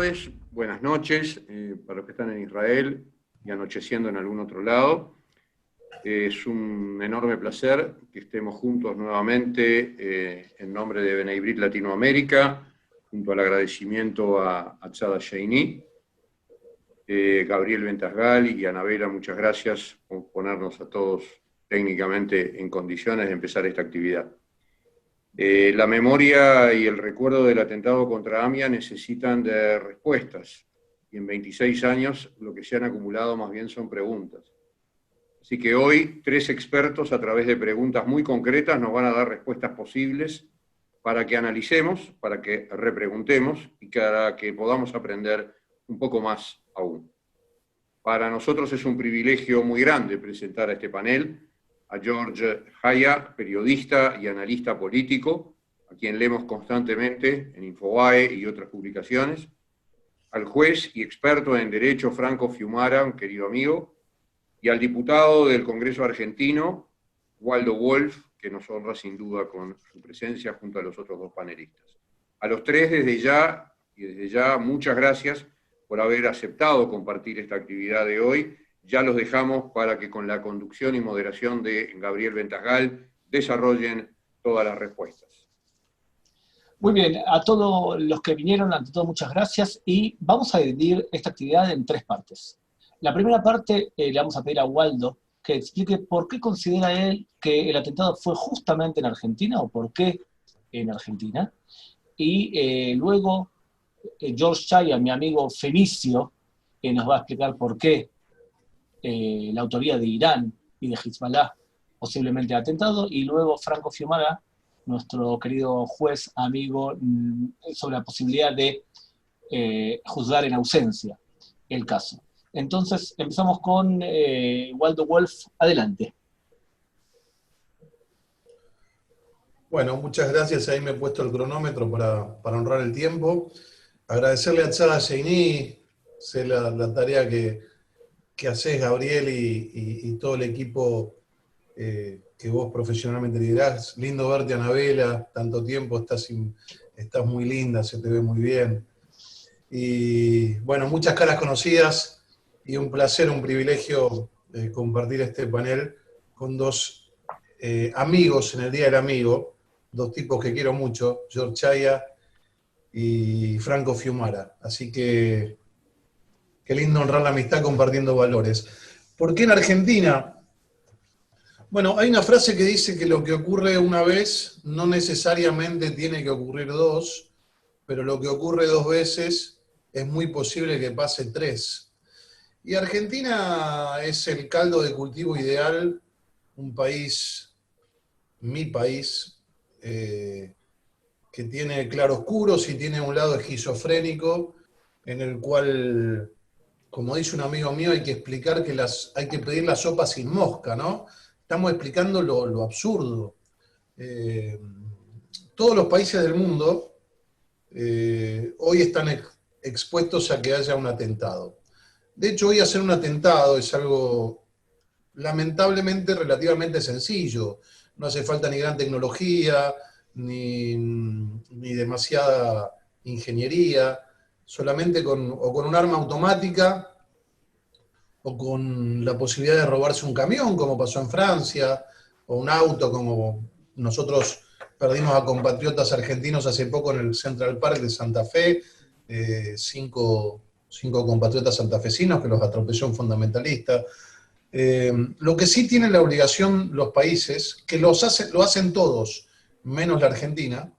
tardes, buenas noches para los que están en Israel y anocheciendo en algún otro lado. Es un enorme placer que estemos juntos nuevamente en nombre de Bnei Brit Latinoamérica, junto al agradecimiento a Tzad Sheini, Gabriel Ventasgal y Anabela, muchas gracias por ponernos a todos técnicamente en condiciones de empezar esta actividad. La memoria y el recuerdo del atentado contra AMIA necesitan de respuestas, y en 26 años lo que se han acumulado más bien son preguntas. Así que hoy 3 expertos a través de preguntas muy concretas nos van a dar respuestas posibles para que analicemos, para que repreguntemos y para que podamos aprender un poco más aún. Para nosotros es un privilegio muy grande presentar a este panel a George Haya, periodista y analista político, a quien leemos constantemente en Infobae y otras publicaciones, al juez y experto en derecho Franco Fiumara, un querido amigo, y al diputado del Congreso argentino, Waldo Wolf, que nos honra sin duda con su presencia junto a los otros 2 panelistas. A los 3 desde ya, muchas gracias por haber aceptado compartir esta actividad de hoy. Ya los dejamos para que con la conducción y moderación de Gabriel Ventasgal desarrollen todas las respuestas. Muy bien, a todos los que vinieron, ante todo muchas gracias, y vamos a dividir esta actividad en 3 partes. La primera parte le vamos a pedir a Waldo que explique por qué considera él que el atentado fue justamente en Argentina, o por qué en Argentina, y luego George Chaya, mi amigo fenicio, nos va a explicar por qué la autoría de Irán y de Hezbollah posiblemente atentado, y luego Franco Fiumara, nuestro querido juez amigo, sobre la posibilidad de juzgar en ausencia el caso. Entonces empezamos con Waldo Wolf, adelante. Bueno, muchas gracias, ahí me he puesto el cronómetro para honrar el tiempo. Agradecerle a Tzad Sheini, sé la tarea que haces, Gabriel, y todo el equipo que vos profesionalmente liderás. Lindo verte, Anabela, tanto tiempo, estás muy linda, se te ve muy bien. Y bueno, muchas caras conocidas, y un placer, un privilegio compartir este panel con 2 amigos en el Día del Amigo, 2 tipos que quiero mucho, George Chaya y Franco Fiumara. Así que qué lindo honrar la amistad compartiendo valores. ¿Por qué en Argentina? Bueno, hay una frase que dice que lo que ocurre una vez no necesariamente tiene que ocurrir 2, pero lo que ocurre 2 veces es muy posible que pase 3. Y Argentina es el caldo de cultivo ideal, un país, mi país, que tiene claroscuros y tiene un lado esquizofrénico, en el cual, como dice un amigo mío, hay que explicar que hay que pedir la sopa sin mosca, ¿no? Estamos explicando lo absurdo. Todos los países del mundo hoy están expuestos a que haya un atentado. De hecho, hoy hacer un atentado es algo lamentablemente relativamente sencillo. No hace falta ni gran tecnología, ni demasiada ingeniería, solamente con un arma automática o con la posibilidad de robarse un camión, como pasó en Francia, o un auto, como nosotros perdimos a compatriotas argentinos hace poco en el Central Park de Santa Fe, 5 compatriotas santafesinos que los atropelló un fundamentalista. Lo que sí tienen la obligación los países, que lo hacen todos, menos la Argentina,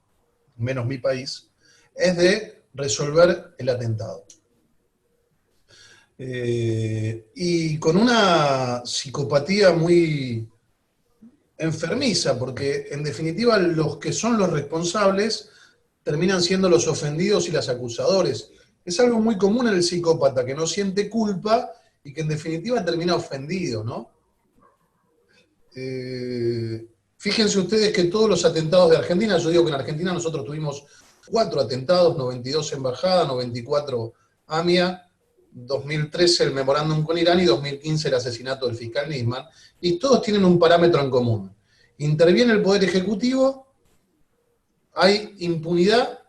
menos mi país, es de resolver el atentado. Y con una psicopatía muy enfermiza, porque en definitiva los que son los responsables terminan siendo los ofendidos y los acusadores. Es algo muy común en el psicópata, que no siente culpa y que en definitiva termina ofendido, ¿no? Fíjense ustedes que todos los atentados de Argentina, yo digo que en Argentina nosotros tuvimos 4 atentados, 92 embajada, 94 AMIA, 2013 el memorándum con Irán y 2015 el asesinato del fiscal Nisman, y todos tienen un parámetro en común. Interviene el Poder Ejecutivo, hay impunidad,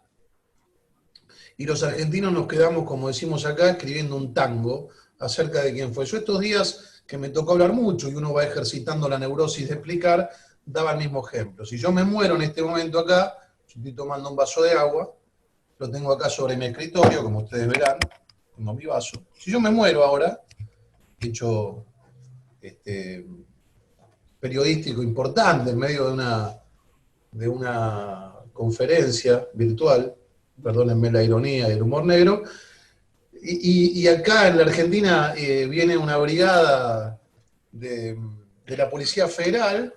y los argentinos nos quedamos, como decimos acá, escribiendo un tango acerca de quién fue. Yo estos días que me tocó hablar mucho y uno va ejercitando la neurosis de explicar, daba el mismo ejemplo. Si yo me muero en este momento acá, yo estoy tomando un vaso de agua, lo tengo acá sobre mi escritorio, como ustedes verán, tengo mi vaso. Si yo me muero ahora, hecho periodístico importante en medio de una conferencia virtual, perdónenme la ironía y el humor negro, y acá en la Argentina viene una brigada de la Policía Federal,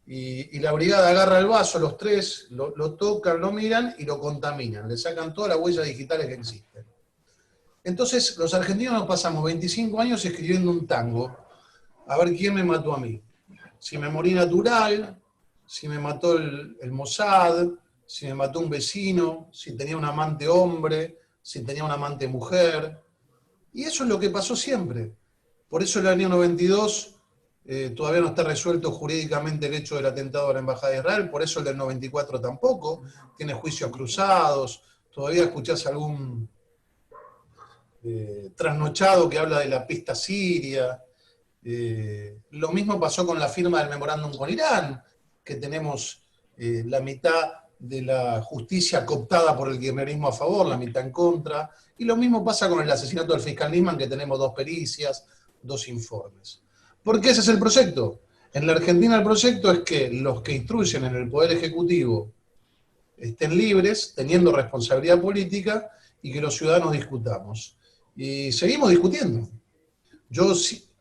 y la brigada agarra el vaso, los tres lo tocan, lo miran y lo contaminan, le sacan todas las huellas digitales que existen. Entonces los argentinos nos pasamos 25 años escribiendo un tango, a ver quién me mató a mí. Si me morí natural, si me mató el Mossad, si me mató un vecino, si tenía un amante hombre, si tenía una amante mujer. Y eso es lo que pasó siempre. Por eso el año 92 todavía no está resuelto jurídicamente el hecho del atentado a la Embajada de Israel, por eso el del 94 tampoco. Tiene juicios cruzados, todavía escuchás algún trasnochado que habla de la pista siria. Lo mismo pasó con la firma del memorándum con Irán, que tenemos la mitad de la justicia cooptada por el kirchnerismo a favor, la mitad en contra, y lo mismo pasa con el asesinato del fiscal Nisman, que tenemos 2 pericias, 2 informes. ¿Por qué ese es el proyecto? En la Argentina el proyecto es que los que instruyen en el Poder Ejecutivo estén libres, teniendo responsabilidad política, y que los ciudadanos discutamos. Y seguimos discutiendo. Yo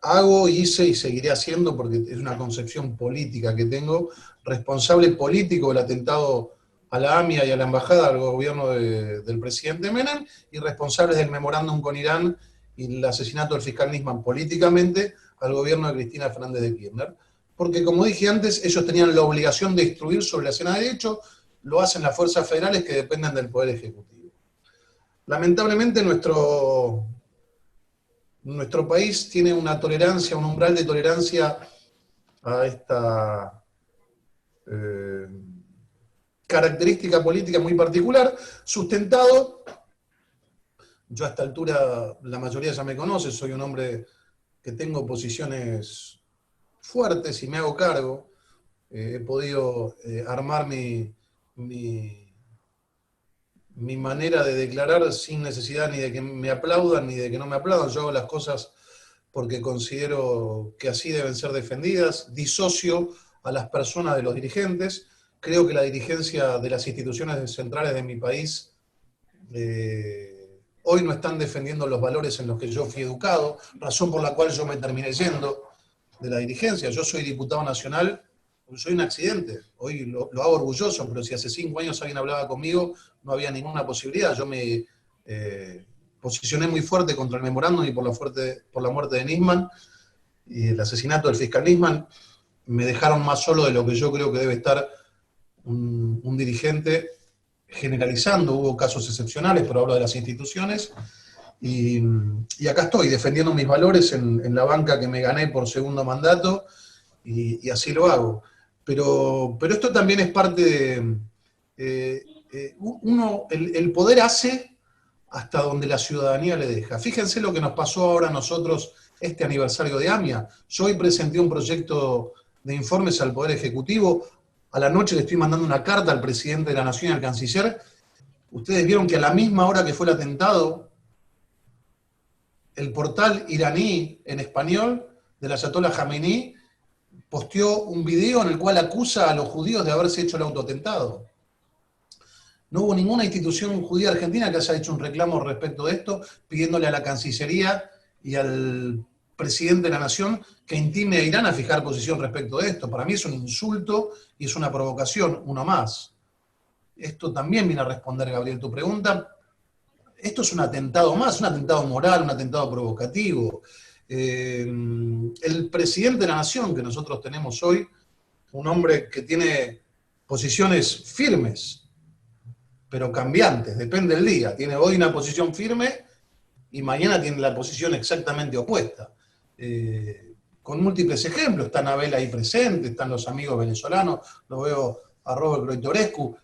hago, hice y seguiré haciendo, porque es una concepción política que tengo, responsable político del atentado a la AMIA y a la embajada al gobierno del presidente Menem, y responsables del memorándum con Irán y el asesinato del fiscal Nisman políticamente al gobierno de Cristina Fernández de Kirchner. Porque, como dije antes, ellos tenían la obligación de instruir sobre la escena de hecho, lo hacen las fuerzas federales que dependen del Poder Ejecutivo. Lamentablemente nuestro país tiene una tolerancia, un umbral de tolerancia a esta característica política muy particular, sustentado, yo a esta altura, la mayoría ya me conoce, soy un hombre que tengo posiciones fuertes y me hago cargo, he podido armar mi manera de declarar sin necesidad ni de que me aplaudan ni de que no me aplaudan. Yo hago las cosas porque considero que así deben ser defendidas, disocio a las personas de los dirigentes. Creo que la dirigencia de las instituciones centrales de mi país hoy no están defendiendo los valores en los que yo fui educado, razón por la cual yo me terminé yendo de la dirigencia. Yo soy diputado nacional, soy un accidente, hoy lo hago orgulloso, pero si hace 5 años alguien hablaba conmigo, no había ninguna posibilidad. Yo me posicioné muy fuerte contra el memorándum y por la muerte de Nisman y el asesinato del fiscal Nisman. Me dejaron más solo de lo que yo creo que debe estar un dirigente, generalizando. Hubo casos excepcionales, pero hablo de las instituciones. Y acá estoy, defendiendo mis valores en la banca que me gané por 2º mandato, y así lo hago. Pero esto también es parte de... el poder hace hasta donde la ciudadanía le deja. Fíjense lo que nos pasó ahora a nosotros este aniversario de AMIA. Yo hoy presenté un proyecto de informes al Poder Ejecutivo. A la noche le estoy mandando una carta al presidente de la Nación y al canciller. Ustedes vieron que a la misma hora que fue el atentado, el portal iraní en español del Ayatollah Jamenei posteó un video en el cual acusa a los judíos de haberse hecho el autoatentado. No hubo ninguna institución judía argentina que haya hecho un reclamo respecto de esto, pidiéndole a la Cancillería y al presidente de la Nación que intime a Irán a fijar posición respecto de esto. Para mí es un insulto y es una provocación, uno más. Esto también viene a responder, Gabriel, tu pregunta. Esto es un atentado más, un atentado moral, un atentado provocativo. El presidente de la Nación que nosotros tenemos hoy, un hombre que tiene posiciones firmes, pero cambiantes, depende del día. Tiene hoy una posición firme y mañana tiene la posición exactamente opuesta. Con múltiples ejemplos, está Anabel ahí presente, están los amigos venezolanos, lo veo a Robert Groitorescu.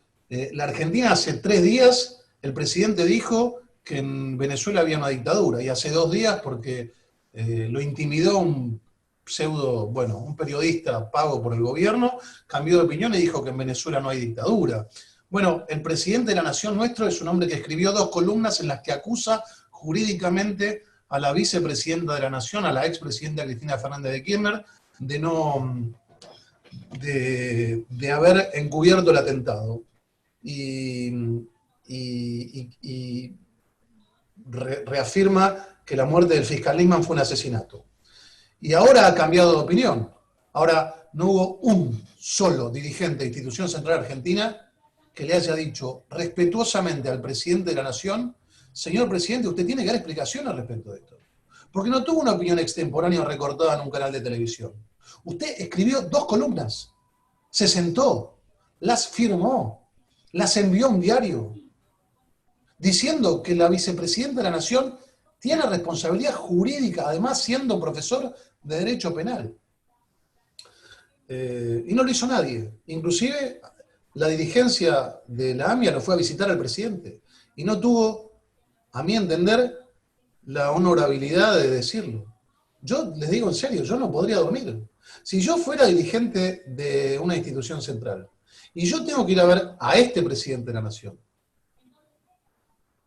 La Argentina hace 3 días El presidente dijo que en Venezuela había una dictadura, y hace 2 días, porque lo intimidó un periodista pago por el gobierno, cambió de opinión y dijo que en Venezuela no hay dictadura. Bueno, el presidente de la Nación nuestro es un hombre que escribió 2 columnas en las que acusa jurídicamente a la vicepresidenta de la Nación, a la expresidenta Cristina Fernández de Kirchner, de haber encubierto el atentado. Y reafirma que la muerte del fiscal Nisman fue un asesinato. Y ahora ha cambiado de opinión. Ahora no hubo un solo dirigente de Institución Central Argentina que le haya dicho respetuosamente al presidente de la Nación: señor presidente, usted tiene que dar explicación al respecto de esto. Porque no tuvo una opinión extemporánea recortada en un canal de televisión. Usted escribió 2 columnas, se sentó, las firmó, las envió a un diario, diciendo que la vicepresidenta de la Nación tiene responsabilidad jurídica, además siendo profesor de Derecho Penal. Y no lo hizo nadie. Inclusive la dirigencia de la AMIA lo fue a visitar al presidente y no tuvo, a mi entender, la honorabilidad de decirlo. Yo les digo en serio, yo no podría dormir. Si yo fuera dirigente de una institución central y yo tengo que ir a ver a este presidente de la Nación,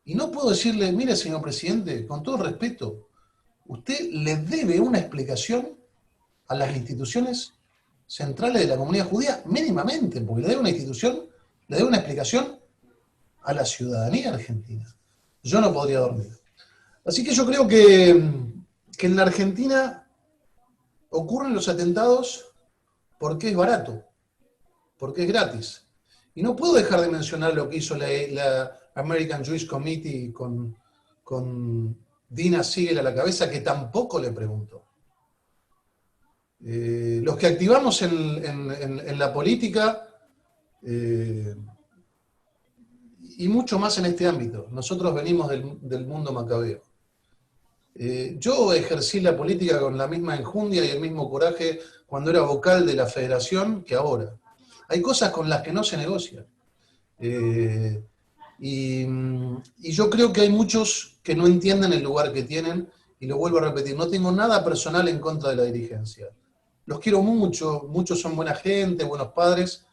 y no puedo decirle: mire, señor presidente, con todo respeto, usted le debe una explicación a las instituciones centrales de la comunidad judía, mínimamente, porque le debe una institución, le debe una explicación a la ciudadanía argentina. Yo no podría dormir. Así que yo creo que en la Argentina ocurren los atentados porque es barato, porque es gratis. Y no puedo dejar de mencionar lo que hizo la American Jewish Committee con Dina Siegel a la cabeza, que tampoco le preguntó. Los que activamos en la política, y mucho más en este ámbito, nosotros venimos del mundo macabeo. Yo ejercí la política con la misma enjundia y el mismo coraje cuando era vocal de la federación que ahora. Hay cosas con las que no se negocia. Y yo creo que hay muchos que no entienden el lugar que tienen, y lo vuelvo a repetir, no tengo nada personal en contra de la dirigencia. Los quiero mucho, muchos son buena gente, buenos padres,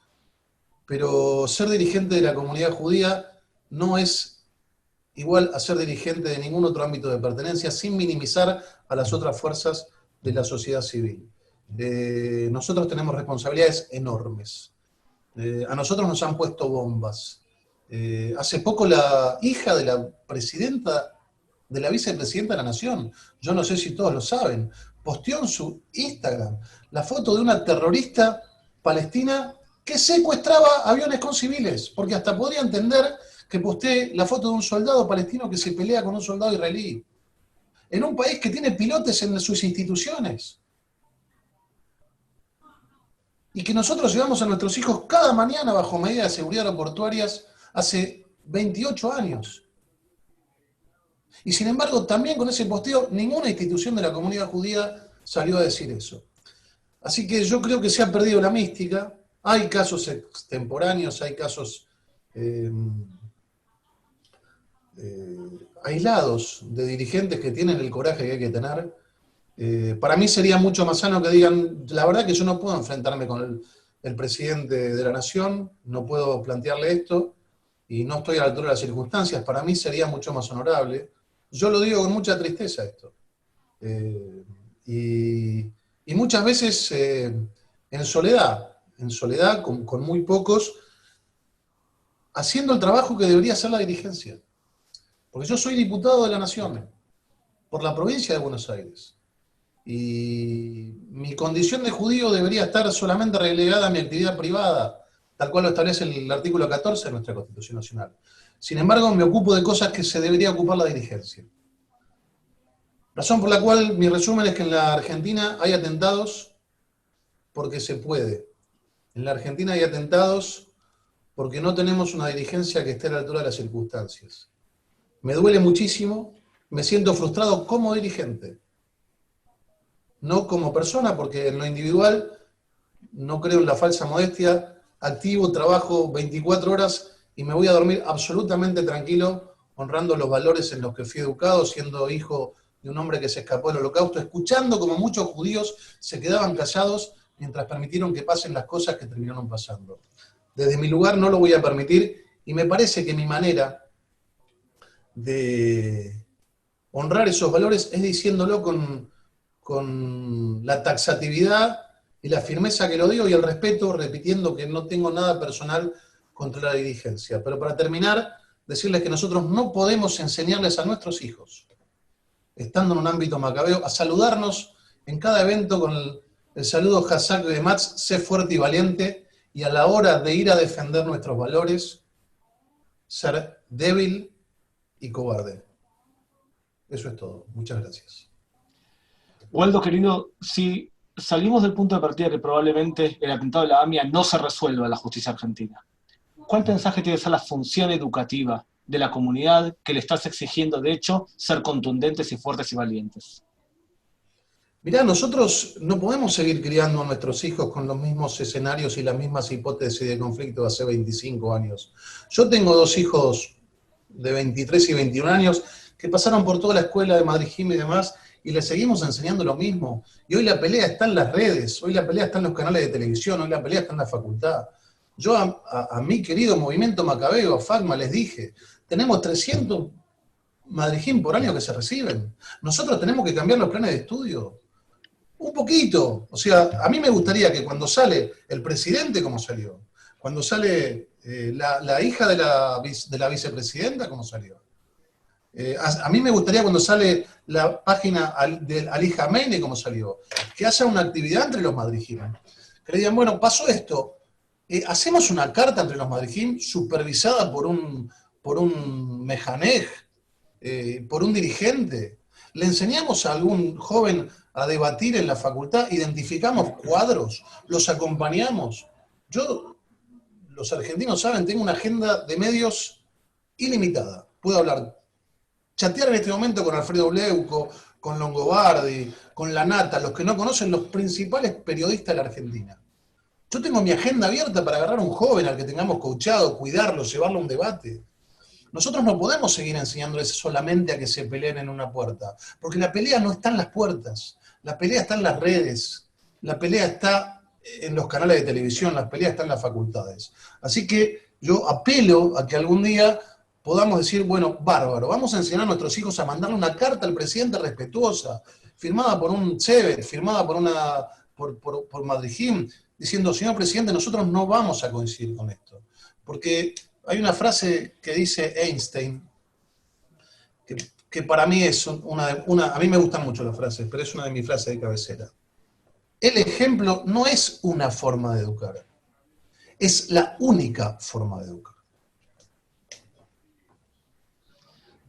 pero ser dirigente de la comunidad judía no es igual a ser dirigente de ningún otro ámbito de pertenencia, sin minimizar a las otras fuerzas de la sociedad civil. Nosotros tenemos responsabilidades enormes. A nosotros nos han puesto bombas. Hace poco la hija de la presidenta, de la vicepresidenta de la Nación, yo no sé si todos lo saben, posteó en su Instagram la foto de una terrorista palestina que secuestraba aviones con civiles, porque hasta podría entender que postee la foto de un soldado palestino que se pelea con un soldado israelí, en un país que tiene pilotes en sus instituciones, y que nosotros llevamos a nuestros hijos cada mañana bajo medidas de seguridad aeroportuarias hace 28 años. Y sin embargo, también con ese posteo, ninguna institución de la comunidad judía salió a decir eso. Así que yo creo que se ha perdido la mística. Hay casos extemporáneos, hay casos aislados de dirigentes que tienen el coraje que hay que tener. Para mí sería mucho más sano que digan: la verdad que yo no puedo enfrentarme con el presidente de la Nación, no puedo plantearle esto, y no estoy a la altura de las circunstancias. Para mí sería mucho más honorable. Yo lo digo con mucha tristeza esto. Y muchas veces en soledad, con muy pocos, haciendo el trabajo que debería hacer la dirigencia. Porque yo soy diputado de la Nación, por la provincia de Buenos Aires. Y mi condición de judío debería estar solamente relegada a mi actividad privada, tal cual lo establece el artículo 14 de nuestra Constitución Nacional. Sin embargo, me ocupo de cosas que se debería ocupar la dirigencia. Razón por la cual mi resumen es que en la Argentina hay atentados porque se puede. En la Argentina hay atentados porque no tenemos una dirigencia que esté a la altura de las circunstancias. Me duele muchísimo, me siento frustrado como dirigente, no como persona, porque en lo individual no creo en la falsa modestia, activo, trabajo 24 horas y me voy a dormir absolutamente tranquilo, honrando los valores en los que fui educado, siendo hijo de un hombre que se escapó del Holocausto, escuchando como muchos judíos se quedaban callados mientras permitieron que pasen las cosas que terminaron pasando. Desde mi lugar no lo voy a permitir, y me parece que mi manera de honrar esos valores es diciéndolo con la taxatividad y la firmeza que lo digo y el respeto, repitiendo que no tengo nada personal contra la dirigencia. Pero para terminar, decirles que nosotros no podemos enseñarles a nuestros hijos, estando en un ámbito macabeo, a saludarnos en cada evento con el saludo Hazak de Matz, sé fuerte y valiente, y a la hora de ir a defender nuestros valores, ser débil y cobarde. Eso es todo. Muchas gracias. Waldo, querido, si salimos del punto de partida que probablemente el atentado de la AMIA no se resuelva en la justicia argentina, ¿cuál pensás que tiene que ser la función educativa de la comunidad que le estás exigiendo, de hecho, ser contundentes y fuertes y valientes? Mirá, nosotros no podemos seguir criando a nuestros hijos con los mismos escenarios y las mismas hipótesis de conflicto de hace 25 años. Yo tengo 2 hijos de 23 y 21 años que pasaron por toda la escuela de Madrid-Jim y demás, y les seguimos enseñando lo mismo. Y hoy la pelea está en las redes, hoy la pelea está en los canales de televisión, hoy la pelea está en la facultad. Yo a mi querido movimiento macabeo, a FACMA, les dije, tenemos 300 Madrid-Jim por año que se reciben. Nosotros tenemos que cambiar los planes de estudio. Un poquito. O sea, a mí me gustaría que cuando sale el presidente, como salió, cuando sale la hija de la vicepresidenta, como salió. A mí me gustaría cuando sale la página de Ali Khamenei, como salió, que haya una actividad entre los Madrid-Jim. Que le digan, bueno, pasó esto, hacemos una carta entre los Madrid-Jim supervisada por un mejanej, por un dirigente. Le enseñamos a algún joven a debatir en la facultad, identificamos cuadros, los acompañamos. Yo, los argentinos saben, tengo una agenda de medios ilimitada. Puedo hablar, chatear en este momento con Alfredo Bleuco, con Longobardi, con Lanata, los que no conocen, los principales periodistas de la Argentina. Yo tengo mi agenda abierta para agarrar a un joven al que tengamos coachado, cuidarlo, llevarlo a un debate. Nosotros no podemos seguir enseñándoles solamente a que se peleen en una puerta, porque la pelea no está en las puertas, la pelea está en las redes, la pelea está en los canales de televisión, la pelea está en las facultades. Así que yo apelo a que algún día podamos decir, bueno, bárbaro, vamos a enseñar a nuestros hijos a mandarle una carta al presidente respetuosa, firmada por un CEBET, firmada por Madrid-Jim, diciendo, señor presidente, nosotros no vamos a coincidir con esto. Porque hay una frase que dice Einstein, que para mí es a mí me gustan mucho las frases, pero es una de mis frases de cabecera. El ejemplo no es una forma de educar, es la única forma de educar.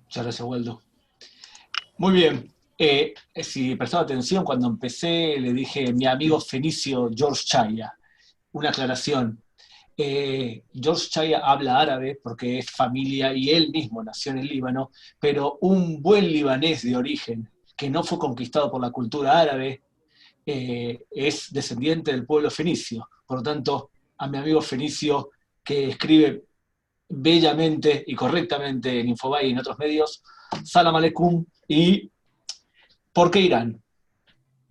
Muchas gracias, Waldo. Muy bien. Si prestaba atención, cuando empecé le dije mi amigo fenicio George Chaya. Una aclaración. George Chaya habla árabe porque es familia y él mismo nació en el Líbano, pero un buen libanés de origen que no fue conquistado por la cultura árabe es descendiente del pueblo fenicio. Por lo tanto, a mi amigo fenicio que escribe bellamente y correctamente en Infobae y en otros medios, Salam Aleikum y ¿por qué Irán?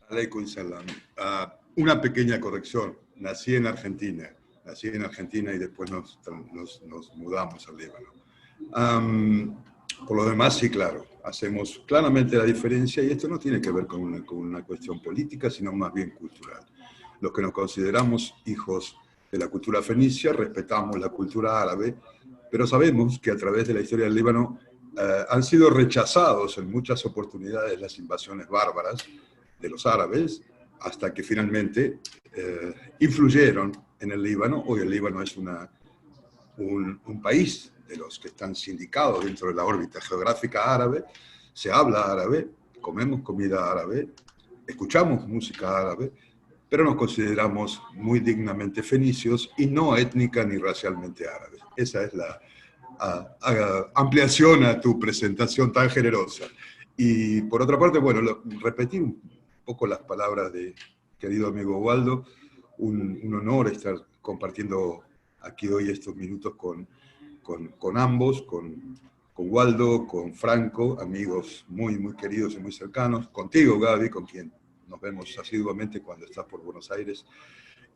Aleikum salam. Una pequeña corrección. Nací en Argentina y después nos mudamos al Líbano. Por lo demás, sí, claro, hacemos claramente la diferencia y esto no tiene que ver con una cuestión política, sino más bien cultural. Los que nos consideramos hijos de la cultura fenicia, respetamos la cultura árabe, pero sabemos que a través de la historia del Líbano han sido rechazados en muchas oportunidades las invasiones bárbaras de los árabes, hasta que finalmente influyeron en el Líbano. Hoy el Líbano es un país de los que están sindicados dentro de la órbita geográfica árabe, se habla árabe, comemos comida árabe, escuchamos música árabe, pero nos consideramos muy dignamente fenicios y no étnica ni racialmente árabes. Esa es la ampliación a tu presentación tan generosa. Y por otra parte, bueno, repetir un poco las palabras de querido amigo Waldo, un honor estar compartiendo aquí hoy estos minutos con con ambos, con Waldo, con Franco, amigos muy, muy queridos y muy cercanos, contigo, Gaby, con quien nos vemos asiduamente cuando estás por Buenos Aires,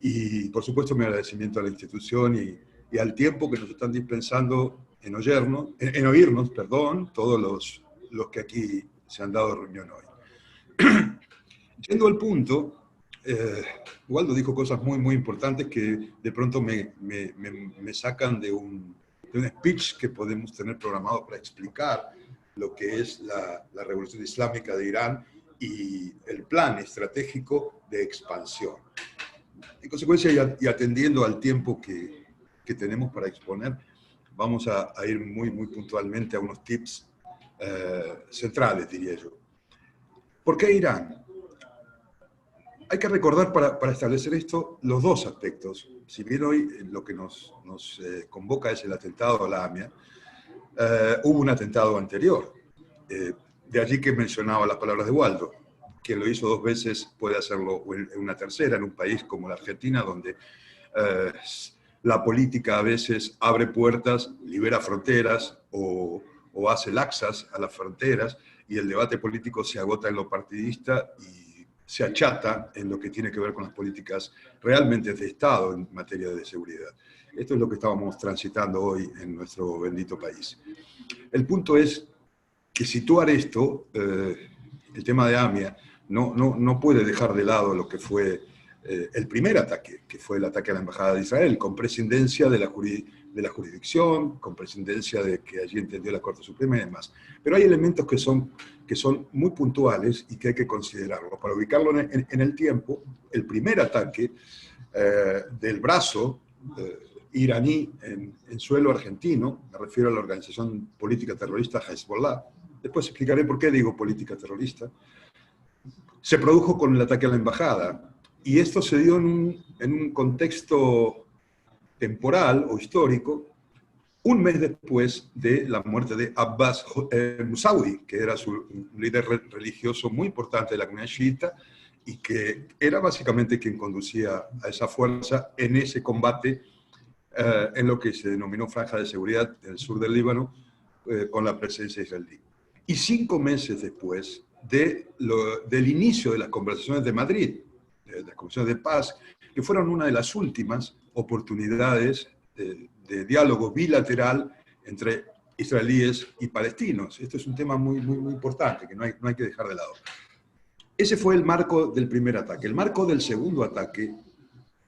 y por supuesto mi agradecimiento a la institución y al tiempo que nos están dispensando en oírnos, todos los que aquí se han dado reunión hoy. Yendo al punto, Waldo dijo cosas muy, muy importantes que de pronto me sacan de un speech que podemos tener programado para explicar lo que es la revolución islámica de Irán y el plan estratégico de expansión. En consecuencia, y atendiendo al tiempo que tenemos para exponer, vamos a ir muy, muy puntualmente a unos tips centrales, diría yo. ¿Por qué Irán? Hay que recordar para establecer esto los dos aspectos. Si bien hoy lo que nos convoca es el atentado a la AMIA, hubo un atentado anterior. De allí que mencionaba las palabras de Waldo. Quien lo hizo 2 veces puede hacerlo en una tercera, en un país como la Argentina, donde la política a veces abre puertas, libera fronteras o hace laxas a las fronteras, y el debate político se agota en lo partidista y se achata en lo que tiene que ver con las políticas realmente de Estado en materia de seguridad. Esto es lo que estábamos transitando hoy en nuestro bendito país. El punto es que situar esto, el tema de AMIA, no puede dejar de lado lo que fue el primer ataque, que fue el ataque a la Embajada de Israel, con prescindencia de la jurisdicción, con prescindencia de que allí entendió la Corte Suprema y demás. Pero hay elementos que son muy puntuales y que hay que considerarlo. Para ubicarlo en el tiempo, el primer ataque del brazo iraní en suelo argentino, me refiero a la organización política terrorista Hezbollah, después explicaré por qué digo política terrorista, se produjo con el ataque a la embajada. Y esto se dio en un contexto temporal o histórico, un mes después de la muerte de Abbas Musawi, que era un líder religioso muy importante de la comunidad chiita y que era básicamente quien conducía a esa fuerza en ese combate en lo que se denominó Franja de Seguridad en el sur del Líbano con la presencia israelí. Y 5 meses después del inicio de las conversaciones de Madrid, de las conversaciones de paz, que fueron una de las últimas oportunidades de diálogo bilateral entre israelíes y palestinos. Esto es un tema muy, muy, muy importante que no hay que dejar de lado. Ese fue el marco del primer ataque. El marco del segundo ataque,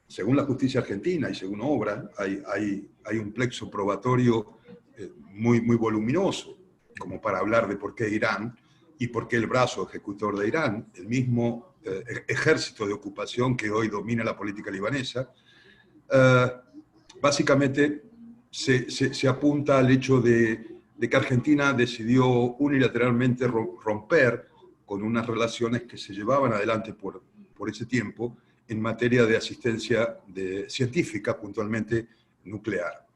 según la justicia argentina y según obra, hay un plexo probatorio muy, muy voluminoso, como para hablar de por qué Irán y por qué el brazo ejecutor de Irán, el mismo ejército de ocupación que hoy domina la política libanesa, básicamente se apunta al hecho de que Argentina decidió unilateralmente romper con unas relaciones que se llevaban adelante por ese tiempo en materia de asistencia científica, puntualmente nuclear.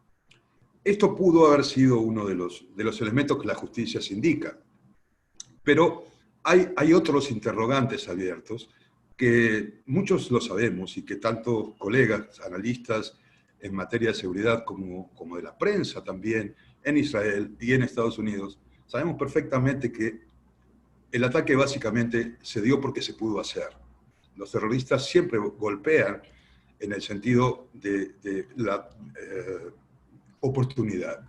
Esto pudo haber sido uno de los elementos que la justicia se indica, pero hay otros interrogantes abiertos que muchos lo sabemos y que tanto colegas, analistas en materia de seguridad como de la prensa también en Israel y en Estados Unidos, sabemos perfectamente que el ataque básicamente se dio porque se pudo hacer. Los terroristas siempre golpean en el sentido de la oportunidad.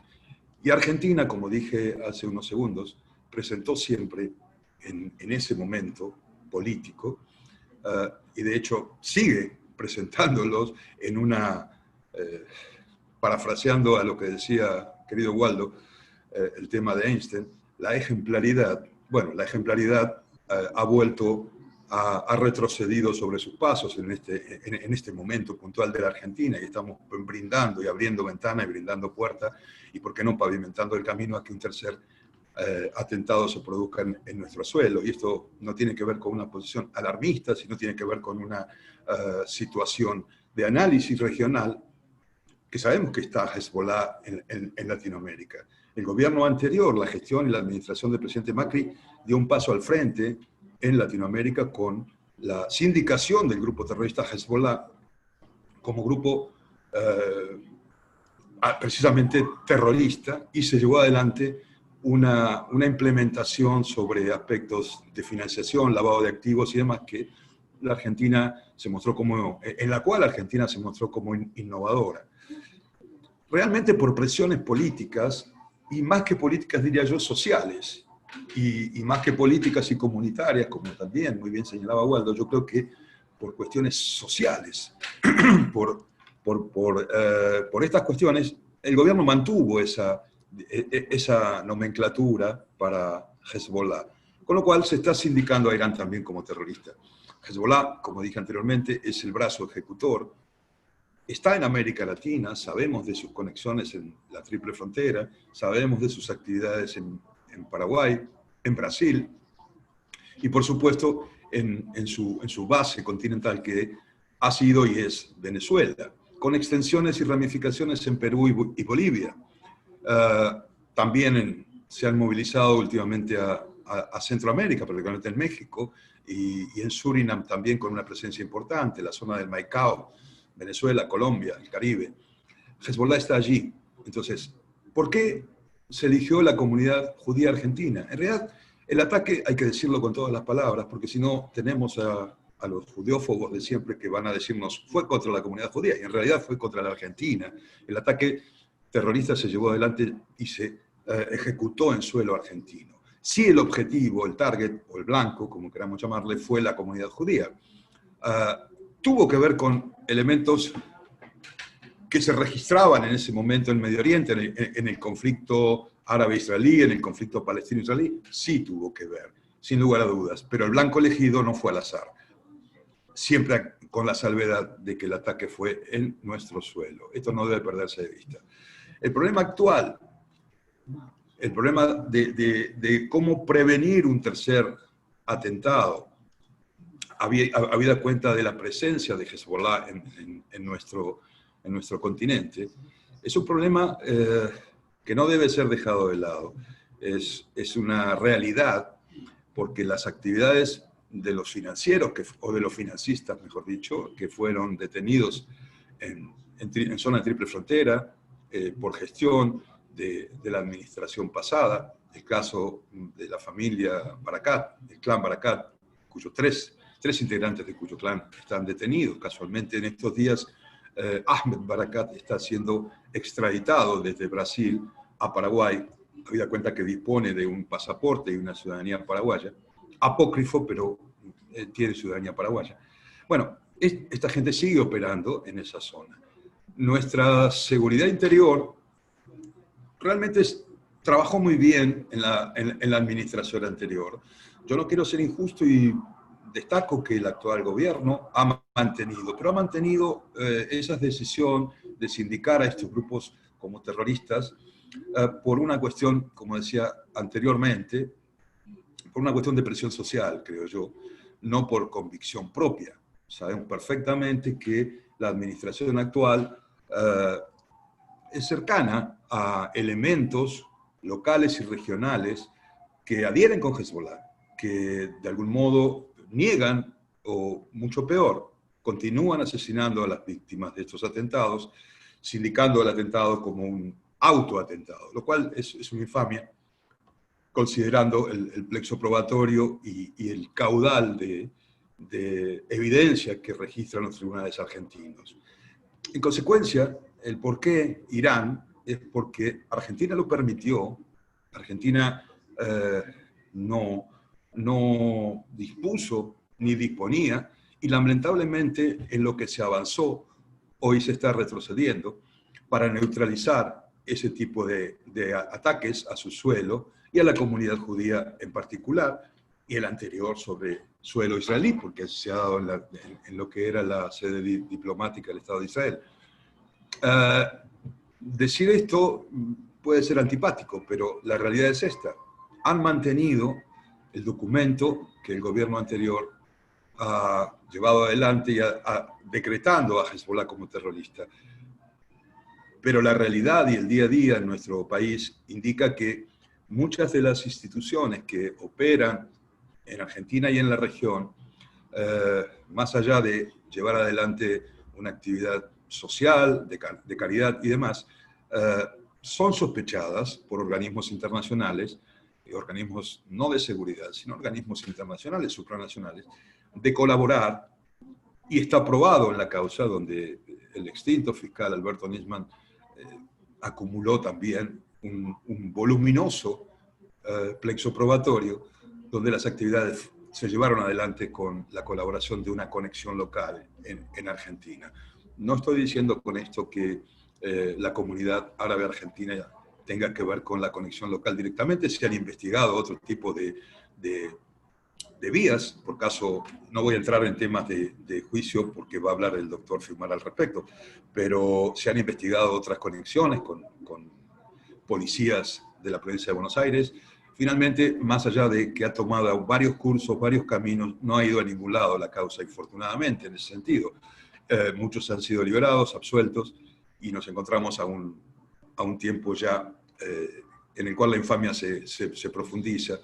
Y Argentina, como dije hace unos segundos, presentó siempre en ese momento político, y de hecho sigue presentándolos en una, parafraseando a lo que decía querido Waldo, el tema de Einstein, la ejemplaridad. Bueno, la ejemplaridad ha vuelto, ha retrocedido sobre sus pasos en este momento puntual de la Argentina, y estamos brindando y abriendo ventanas y brindando puertas, y por qué no pavimentando el camino a que un tercer atentado se produzca en nuestro suelo. Y esto no tiene que ver con una posición alarmista, sino tiene que ver con una situación de análisis regional que sabemos que está Hezbollah en Latinoamérica. El gobierno anterior, la gestión y la administración del presidente Macri, dio un paso al frente en Latinoamérica con la sindicación del grupo terrorista Hezbollah como grupo precisamente terrorista, y se llevó adelante una implementación sobre aspectos de financiación, lavado de activos y demás, que la Argentina se mostró como, en la cual Argentina se mostró como innovadora. Realmente por presiones políticas, y más que políticas, diría yo, sociales, y más que políticas y comunitarias, como también muy bien señalaba Waldo, yo creo que por cuestiones sociales, por estas cuestiones, el gobierno mantuvo esa nomenclatura para Hezbollah, con lo cual se está sindicando a Irán también como terrorista. Hezbollah, como dije anteriormente, es el brazo ejecutor, está en América Latina, sabemos de sus conexiones en la Triple Frontera, sabemos de sus actividades en Paraguay, en Brasil, y por supuesto en su base continental, que ha sido y es Venezuela, con extensiones y ramificaciones en Perú y Bolivia. También se han movilizado últimamente a Centroamérica, particularmente en México, y en Surinam también con una presencia importante, la zona del Maicao, Venezuela, Colombia, el Caribe. Hezbollah está allí. Entonces, ¿por qué se eligió la comunidad judía argentina? En realidad, el ataque, hay que decirlo con todas las palabras, porque si no tenemos a los judeófobos de siempre que van a decirnos fue contra la comunidad judía, y en realidad fue contra la Argentina. El ataque terrorista se llevó adelante y se ejecutó en suelo argentino. Sí, el objetivo, el target, o el blanco, como queramos llamarle, fue la comunidad judía. Tuvo que ver con elementos que se registraban en ese momento en Medio Oriente, en el conflicto árabe-israelí, en el conflicto palestino-israelí, sí tuvo que ver, sin lugar a dudas, pero el blanco elegido no fue al azar, siempre con la salvedad de que el ataque fue en nuestro suelo. Esto no debe perderse de vista. El problema actual, el problema de cómo prevenir un tercer atentado, habida cuenta de la presencia de Hezbollah en nuestro continente, es un problema que no debe ser dejado de lado. Es una realidad, porque las actividades de los financieros, o de los financistas, mejor dicho, que fueron detenidos en zona de Triple Frontera por gestión de la administración pasada, el caso de la familia Barakat, el clan Barakat, cuyos tres integrantes de cuyo clan están detenidos. Casualmente en estos días Ahmed Barakat está siendo extraditado desde Brasil a Paraguay, habida cuenta que dispone de un pasaporte y una ciudadanía paraguaya, apócrifo, pero tiene ciudadanía paraguaya. Bueno, esta gente sigue operando en esa zona. Nuestra seguridad interior realmente trabajó muy bien en la administración anterior. Yo no quiero ser injusto y destaco que el actual gobierno ha mantenido esa decisión de sindicar a estos grupos como terroristas por una cuestión, como decía anteriormente, por una cuestión de presión social, creo yo, no por convicción propia. Sabemos perfectamente que la administración actual es cercana a elementos locales y regionales que adhieren con Hezbollah, que de algún modo niegan, o mucho peor, continúan asesinando a las víctimas de estos atentados, sindicando el atentado como un autoatentado, lo cual es una infamia, considerando el plexo probatorio y el caudal de evidencia que registran los tribunales argentinos. En consecuencia, el por qué Irán es porque Argentina lo permitió. Argentina no dispuso ni disponía, y lamentablemente en lo que se avanzó, hoy se está retrocediendo para neutralizar ese tipo de ataques a su suelo y a la comunidad judía en particular, y el anterior sobre suelo israelí, porque se ha dado en lo que era la sede diplomática del Estado de Israel. Decir esto puede ser antipático, pero la realidad es esta. Han mantenido el documento que el gobierno anterior ha llevado adelante y decretando a Hezbollah como terrorista. Pero la realidad y el día a día en nuestro país indica que muchas de las instituciones que operan en Argentina y en la región, más allá de llevar adelante una actividad social, de caridad y demás, son sospechadas por organismos internacionales, organismos no de seguridad, sino organismos internacionales, supranacionales, de colaborar, y está probado en la causa donde el extinto fiscal Alberto Nisman acumuló también un voluminoso plexo probatorio, donde las actividades se llevaron adelante con la colaboración de una conexión local en Argentina. No estoy diciendo con esto que la comunidad árabe argentina tenga que ver con la conexión local directamente. Se han investigado otro tipo de vías, por caso, no voy a entrar en temas de juicio porque va a hablar el doctor Fiumara al respecto, pero se han investigado otras conexiones con policías de la provincia de Buenos Aires. Finalmente, más allá de que ha tomado varios cursos, varios caminos, no ha ido a ningún lado la causa, infortunadamente, en ese sentido. Muchos han sido liberados, absueltos, y nos encontramos a un tiempo ya en el cual la infamia se profundiza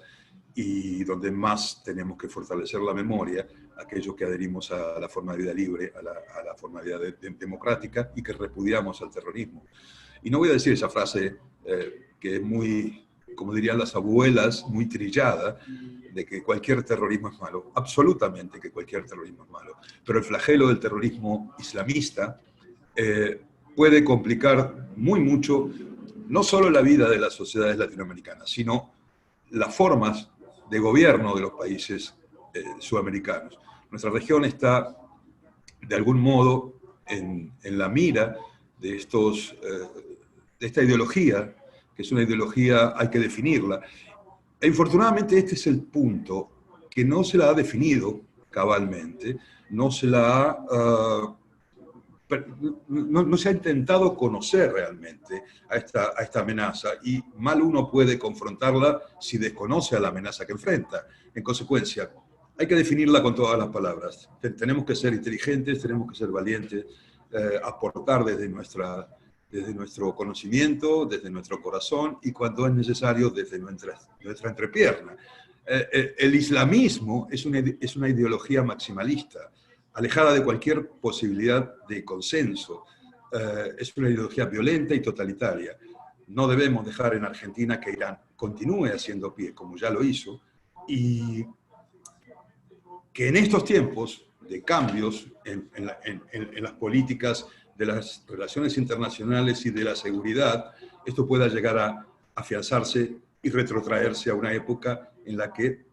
y donde más tenemos que fortalecer la memoria, aquellos que adherimos a la forma de vida libre, a la forma de vida democrática y que repudiamos al terrorismo. Y no voy a decir esa frase que es muy, como dirían las abuelas, muy trillada, de que cualquier terrorismo es malo. Absolutamente que cualquier terrorismo es malo. Pero el flagelo del terrorismo islamista puede complicar mucho, no solo la vida de las sociedades latinoamericanas, sino las formas de gobierno de los países sudamericanos. Nuestra región está, de algún modo, en la mira de esta ideología, que es una ideología, hay que definirla. E infortunadamente este es el punto, que no se la ha definido cabalmente, no se ha intentado conocer realmente a esta amenaza, y mal uno puede confrontarla si desconoce a la amenaza que enfrenta. En consecuencia, hay que definirla con todas las palabras. Tenemos que ser inteligentes, tenemos que ser valientes, aportar desde nuestro conocimiento, desde nuestro corazón, y cuando es necesario desde nuestra entrepierna. El islamismo es una ideología maximalista, alejada de cualquier posibilidad de consenso. Es una ideología violenta y totalitaria. No debemos dejar en Argentina que Irán continúe haciendo pie, como ya lo hizo, y que en estos tiempos de cambios en las políticas de las relaciones internacionales y de la seguridad, esto pueda llegar a afianzarse y retrotraerse a una época en la que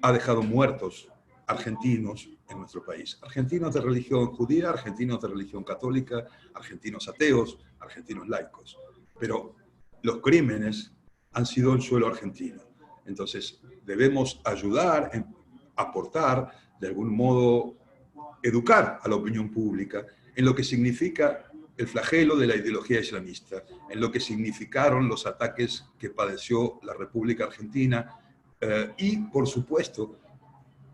ha dejado muertos argentinos en nuestro país. Argentinos de religión judía, argentinos de religión católica, argentinos ateos, argentinos laicos. Pero los crímenes han sido en suelo argentino. Entonces, debemos ayudar, aportar, de algún modo, educar a la opinión pública en lo que significa el flagelo de la ideología islamista, en lo que significaron los ataques que padeció la República Argentina y, por supuesto,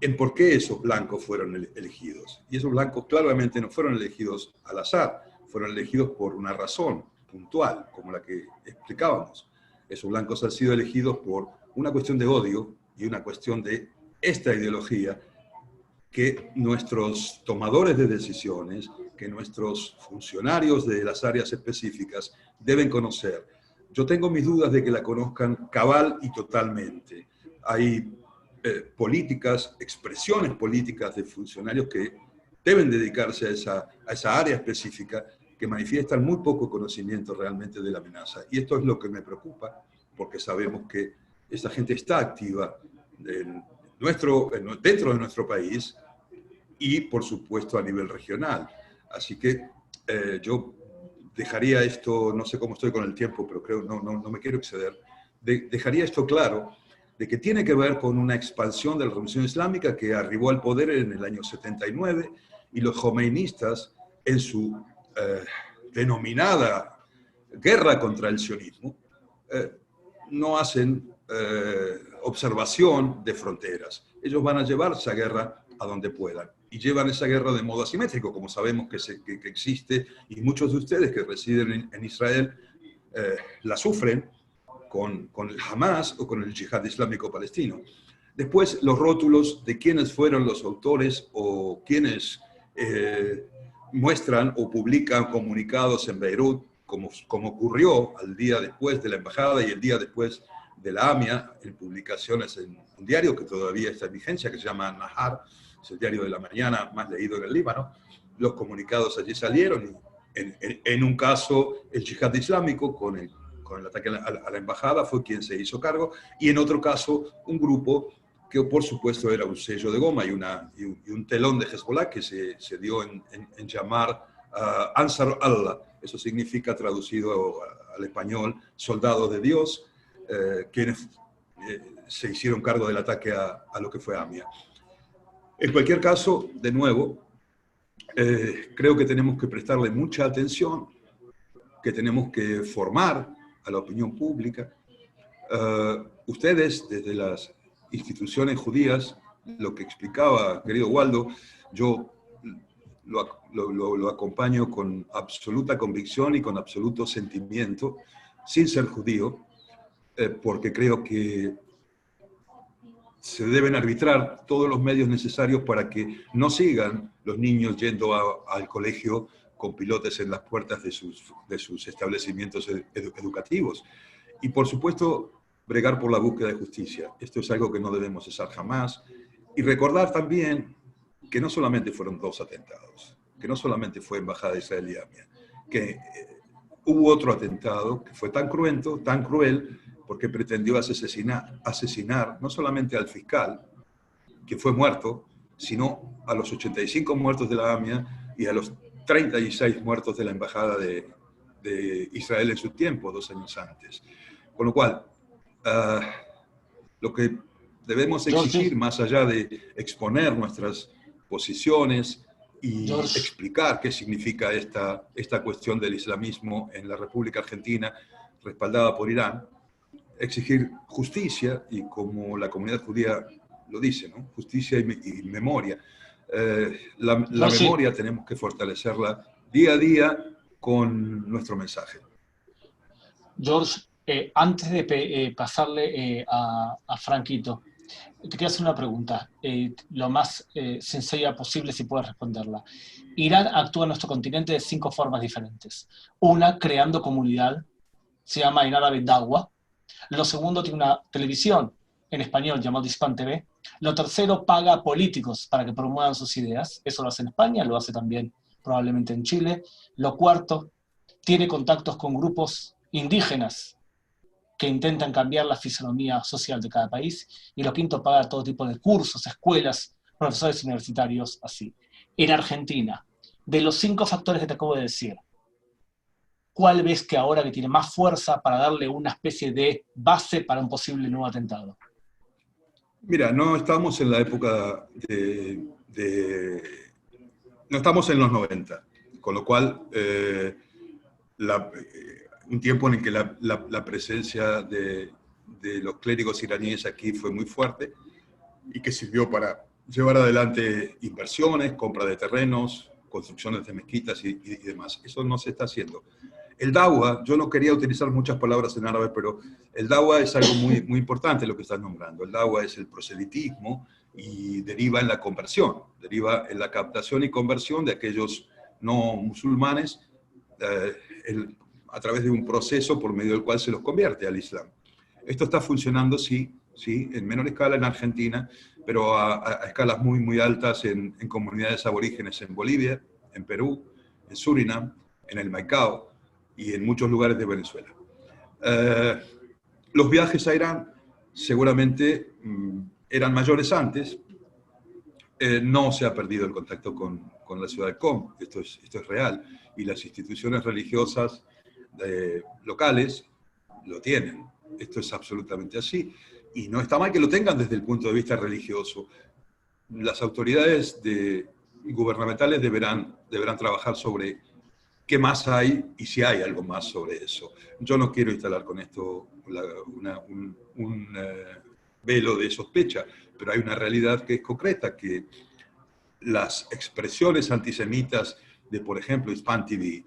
en por qué esos blancos fueron elegidos. Y esos blancos claramente no fueron elegidos al azar, fueron elegidos por una razón puntual, como la que explicábamos. Esos blancos han sido elegidos por una cuestión de odio y una cuestión de esta ideología que nuestros tomadores de decisiones, que nuestros funcionarios de las áreas específicas deben conocer. Yo tengo mis dudas de que la conozcan cabal y totalmente. Hay políticas, expresiones políticas de funcionarios que deben dedicarse a esa área específica, que manifiestan muy poco conocimiento realmente de la amenaza. Y esto es lo que me preocupa, porque sabemos que esta gente está activa dentro de nuestro país y, por supuesto, a nivel regional. Así que yo dejaría esto, no sé cómo estoy con el tiempo, pero creo no me quiero exceder, dejaría esto claro, de que tiene que ver con una expansión de la Revolución Islámica que arribó al poder en el año 79, y los jomeinistas, en su denominada guerra contra el sionismo, no hacen observación de fronteras. Ellos van a llevar esa guerra a donde puedan, y llevan esa guerra de modo asimétrico, como sabemos que existe, y muchos de ustedes que residen en Israel la sufren con el Hamas o con el Yihad Islámico Palestino. Después, los rótulos de quiénes fueron los autores o quienes muestran o publican comunicados en Beirut como ocurrió al día después de la embajada y el día después de la AMIA, en publicaciones en un diario que todavía está en vigencia, que se llama Nahar, es el diario de la mañana más leído en el Líbano. Los comunicados allí salieron, y en un caso el yihad islámico con el ataque a la embajada fue quien se hizo cargo, y en otro caso un grupo que por supuesto era un sello de goma y un telón de Hezbollah que se dio en llamar Ansar Allah. Eso significa, traducido al español, soldados de Dios, quienes se hicieron cargo del ataque a lo que fue AMIA. En cualquier caso, de nuevo, creo que tenemos que prestarle mucha atención, que tenemos que formar a la opinión pública. Ustedes, desde las instituciones judías, lo que explicaba, querido Waldo, yo lo acompaño con absoluta convicción y con absoluto sentimiento, sin ser judío, porque creo que se deben arbitrar todos los medios necesarios para que no sigan los niños yendo al colegio con pilotes en las puertas de sus establecimientos educativos. Y por supuesto, bregar por la búsqueda de justicia. Esto es algo que no debemos cesar jamás. Y recordar también que no solamente fueron 2 atentados, que no solamente fue Embajada de Israel y AMIA, que hubo otro atentado que fue tan cruento, tan cruel, porque pretendió asesinar no solamente al fiscal, que fue muerto, sino a los 85 muertos de la AMIA y a los 36 muertos de la Embajada de Israel en su tiempo, 2 años antes. Con lo cual, lo que debemos exigir, más allá de exponer nuestras posiciones y explicar qué significa esta cuestión del islamismo en la República Argentina, respaldada por Irán, exigir justicia, y como la comunidad judía lo dice, ¿no? Justicia y memoria. La memoria tenemos que fortalecerla día a día con nuestro mensaje. George, antes de pasarle a Franquito, te quería hacer una pregunta, lo más sencilla posible si puedes responderla. Irán actúa en nuestro continente de 5 formas diferentes. Una, creando comunidad, se llama en árabe Dawa. Lo segundo, tiene una televisión en español llamada Hispan TV. Lo tercero, paga políticos para que promuevan sus ideas. Eso lo hace en España, lo hace también probablemente en Chile. Lo cuarto, tiene contactos con grupos indígenas que intentan cambiar la fisonomía social de cada país. Y lo quinto, paga todo tipo de cursos, escuelas, profesores universitarios, así. En Argentina, de los 5 factores que te acabo de decir, ¿cuál ves que ahora que tiene más fuerza para darle una especie de base para un posible nuevo atentado? Mira, no estamos en la época no estamos en los 90, con lo cual un tiempo en el que la presencia de los clérigos iraníes aquí fue muy fuerte y que sirvió para llevar adelante inversiones, compra de terrenos, construcciones de mezquitas y demás. Eso no se está haciendo. El dawa, yo no quería utilizar muchas palabras en árabe, pero el dawa es algo muy, muy importante lo que estás nombrando. El dawa es el proselitismo y deriva en la conversión, deriva en la captación y conversión de aquellos no musulmanes a través de un proceso por medio del cual se los convierte al Islam. Esto está funcionando, sí, en menor escala en Argentina, pero a escalas muy, muy altas en comunidades aborígenes en Bolivia, en Perú, en Surinam, en el Maicao y en muchos lugares de Venezuela. Los viajes a Irán seguramente eran mayores antes. No se ha perdido el contacto con la ciudad de Qom, esto es real, y las instituciones religiosas locales lo tienen. Esto es absolutamente así. Y no está mal que lo tengan desde el punto de vista religioso. Las autoridades gubernamentales deberán trabajar sobre qué más hay y si hay algo más sobre eso. Yo no quiero instalar con esto un velo de sospecha, pero hay una realidad que es concreta, que las expresiones antisemitas de, por ejemplo, Hispan TV,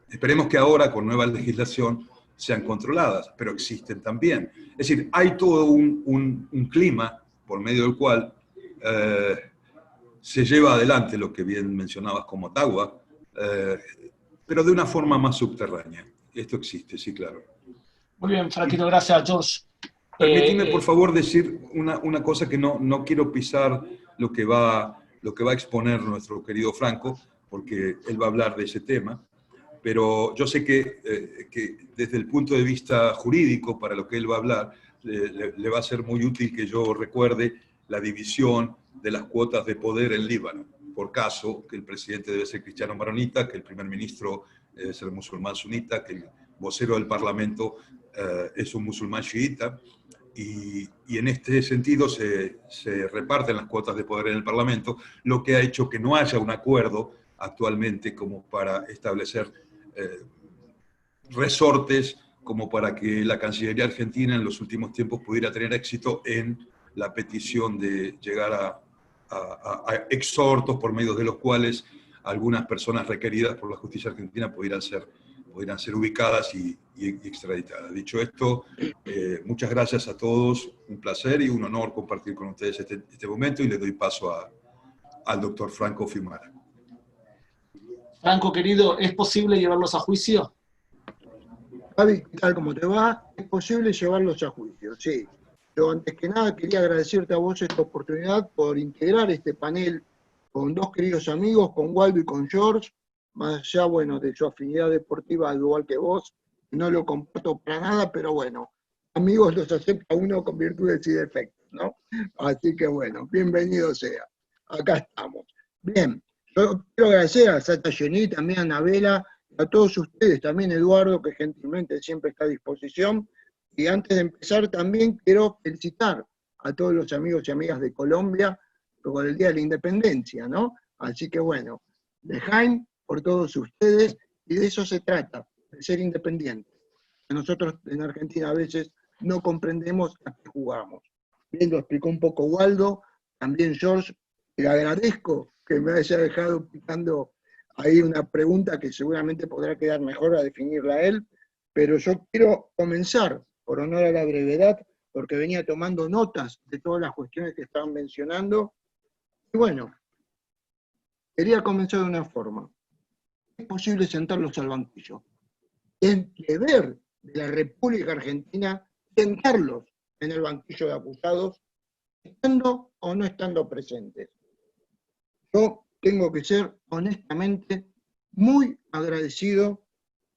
esperemos que ahora con nueva legislación sean controladas, pero existen también. Es decir, hay todo un clima por medio del cual se lleva adelante lo que bien mencionabas como Dawa, pero de una forma más subterránea. Esto existe, sí, claro. Muy bien, Franquito, gracias, George. Permitime, por favor, decir una cosa que no quiero pisar lo que va a exponer nuestro querido Franco, porque él va a hablar de ese tema, pero yo sé que desde el punto de vista jurídico, para lo que él va a hablar, le va a ser muy útil que yo recuerde la división de las cuotas de poder en Líbano. Por caso, que el presidente debe ser cristiano maronita, que el primer ministro debe ser musulmán sunita, que el vocero del parlamento es un musulmán chiita, y en este sentido se reparten las cuotas de poder en el Parlamento, lo que ha hecho que no haya un acuerdo actualmente como para establecer resortes, como para que la Cancillería Argentina en los últimos tiempos pudiera tener éxito en la petición de llegar a exhortos por medio de los cuales algunas personas requeridas por la justicia argentina pudieran ser ubicadas y extraditadas. Dicho esto, muchas gracias a todos, un placer y un honor compartir con ustedes este momento, y le doy paso al doctor Franco Fiumara. Franco, querido, ¿es posible llevarlos a juicio? Javi, ¿qué tal? ¿Cómo te va? Es posible llevarlos a juicio, sí. Yo antes que nada quería agradecerte a vos esta oportunidad por integrar este panel con dos queridos amigos, con Waldo y con George, más allá, bueno, de su afinidad deportiva, al igual que vos, no lo comparto para nada, pero bueno, amigos los acepta uno con virtudes y defectos, ¿no? Así que bueno, bienvenido sea. Acá estamos. Bien, yo quiero agradecer a Sata Geni, también a Anabela, a todos ustedes, también Eduardo, que gentilmente siempre está a disposición. Y antes de empezar también quiero felicitar a todos los amigos y amigas de Colombia por el Día de la Independencia, ¿no? Así que bueno, Lejaim por todos ustedes, y de eso se trata, de ser independientes. Nosotros en Argentina a veces no comprendemos a qué jugamos. Bien, lo explicó un poco Waldo, también George, le agradezco que me haya dejado picando ahí una pregunta que seguramente podrá quedar mejor a definirla él, pero yo quiero comenzar, por honor a la brevedad, porque venía tomando notas de todas las cuestiones que estaban mencionando, y bueno, quería comenzar de una forma. Es posible sentarlos al banquillo. Es deber de la República Argentina sentarlos en el banquillo de acusados, estando o no estando presentes. Yo tengo que ser honestamente muy agradecido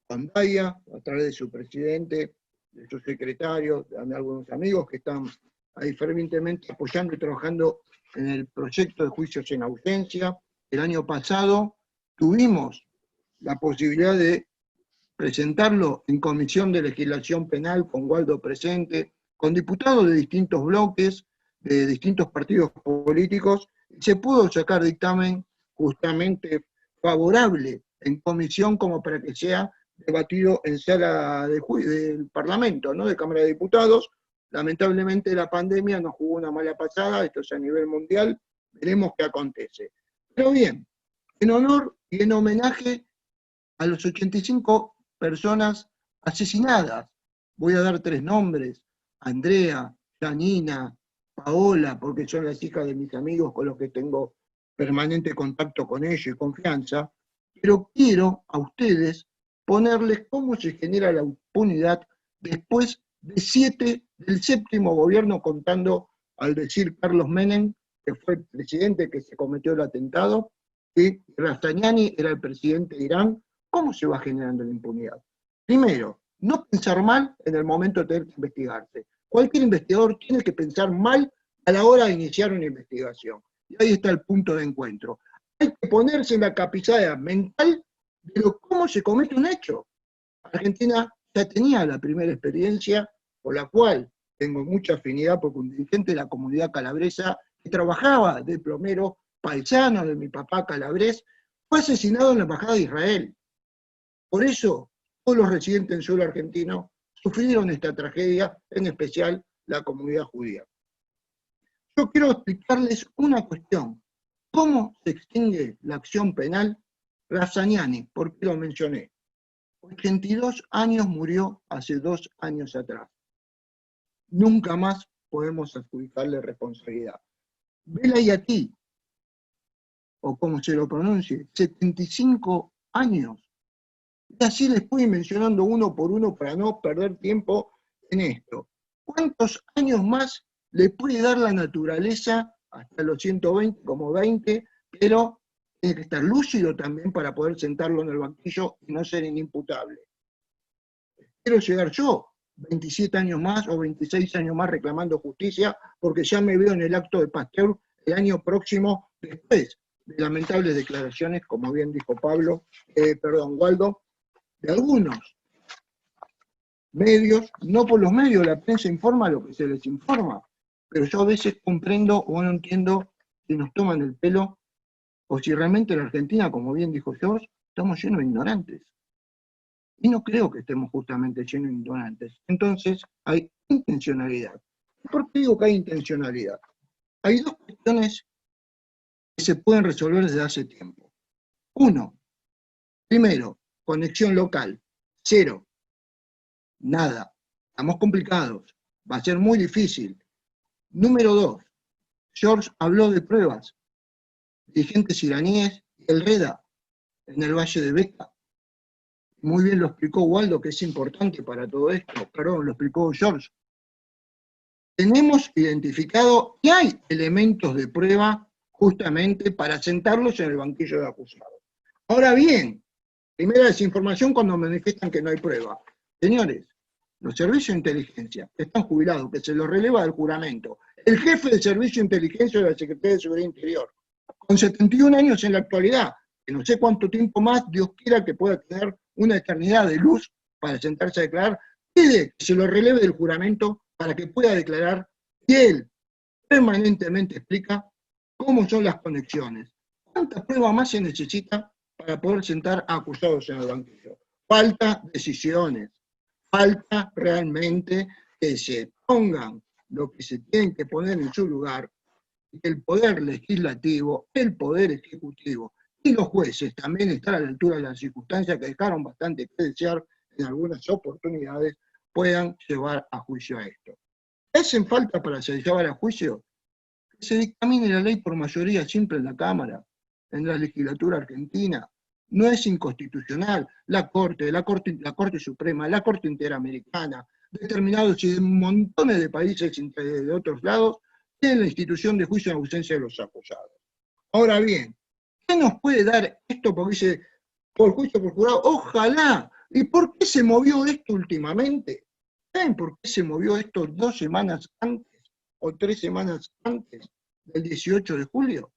con Daya, a través de su presidente, de su secretario, de algunos amigos que están ahí fervientemente apoyando y trabajando en el proyecto de juicios en ausencia. El año pasado tuvimos la posibilidad de presentarlo en Comisión de Legislación Penal con Waldo presente, con diputados de distintos bloques, de distintos partidos políticos, y se pudo sacar dictamen justamente favorable en comisión como para que sea debatido en sala del Parlamento, ¿no? De Cámara de Diputados. Lamentablemente la pandemia nos jugó una mala pasada, esto es a nivel mundial, veremos qué acontece. Pero bien, en honor y en homenaje a los 85 personas asesinadas, voy a dar 3 nombres: Andrea, Janina, Paola, porque son las hijas de mis amigos con los que tengo permanente contacto con ellos y confianza, pero quiero a ustedes ponerles cómo se genera la impunidad después del 7º gobierno, contando al decir Carlos Menem, que fue el presidente que se cometió el atentado, y Rafsanjani era el presidente de Irán. ¿Cómo se va generando la impunidad? Primero, no pensar mal en el momento de tener que investigarse. Cualquier investigador tiene que pensar mal a la hora de iniciar una investigación. Y ahí está el punto de encuentro. Hay que ponerse en la capacidad mental de cómo se comete un hecho. Argentina ya tenía la primera experiencia, por la cual tengo mucha afinidad, porque un dirigente de la comunidad calabresa que trabajaba de plomero, paisano de mi papá calabrés, fue asesinado en la embajada de Israel. Por eso, todos los residentes en suelo argentino sufrieron esta tragedia, en especial la comunidad judía. Yo quiero explicarles una cuestión. ¿Cómo se extingue la acción penal? Rafsanjani, ¿por qué lo mencioné? 82 años murió hace 2 años atrás. Nunca más podemos adjudicarle responsabilidad. Velayati, o como se lo pronuncie, 75 años. Y así les voy mencionando uno por uno para no perder tiempo en esto. ¿Cuántos años más le puede dar la naturaleza hasta los 120, como 20, pero tiene que estar lúcido también para poder sentarlo en el banquillo y no ser inimputable? Quiero llegar yo, 27 años más o 26 años más reclamando justicia, porque ya me veo en el acto de Pasteur el año próximo, después de lamentables declaraciones, como bien dijo Waldo, de algunos medios, no por los medios, la prensa informa lo que se les informa, pero yo a veces comprendo o no entiendo si nos toman el pelo o si realmente en la Argentina, como bien dijo George, estamos llenos de ignorantes. Y no creo que estemos justamente llenos de ignorantes. Entonces, hay intencionalidad. ¿Por qué digo que hay intencionalidad? Hay dos cuestiones que se pueden resolver desde hace tiempo. Uno, primero, conexión local. 0. Nada. Estamos complicados. Va a ser muy difícil. Número 2, George habló de pruebas. Dirigentes iraníes y el Reda en el Valle de Beca. Muy bien lo explicó Waldo, que es importante para todo esto. Perdón, lo explicó George. Tenemos identificado que hay elementos de prueba justamente para sentarlos en el banquillo de acusados. Ahora bien, primera desinformación cuando manifiestan que no hay prueba. Señores, los servicios de inteligencia que están jubilados, que se los releva del juramento, el jefe del servicio de inteligencia de la Secretaría de Seguridad Interior, con 71 años en la actualidad, que no sé cuánto tiempo más Dios quiera que pueda tener una eternidad de luz para sentarse a declarar, pide que se lo releve del juramento para que pueda declarar, y él permanentemente explica cómo son las conexiones. ¿Cuánta prueba más se necesita para poder sentar a acusados en el banquillo? Falta decisiones, falta realmente que se pongan lo que se tienen que poner en su lugar, que el poder legislativo, el poder ejecutivo y los jueces también están a la altura de las circunstancias que dejaron bastante que desear en algunas oportunidades, puedan llevar a juicio a esto. ¿Qué hacen falta para llevar a juicio? Que se dictamine la ley por mayoría simple en la Cámara, en la legislatura argentina. No es inconstitucional. La Corte Suprema, la Corte Interamericana, determinados y montones de países de otros lados, tienen la institución de juicio en ausencia de los acusados. Ahora bien, ¿qué nos puede dar esto? Porque dice, por juicio por jurado, ojalá. ¿Y por qué se movió esto últimamente? ¿Saben por qué se movió esto 2 semanas antes o 3 semanas antes del 18 de julio?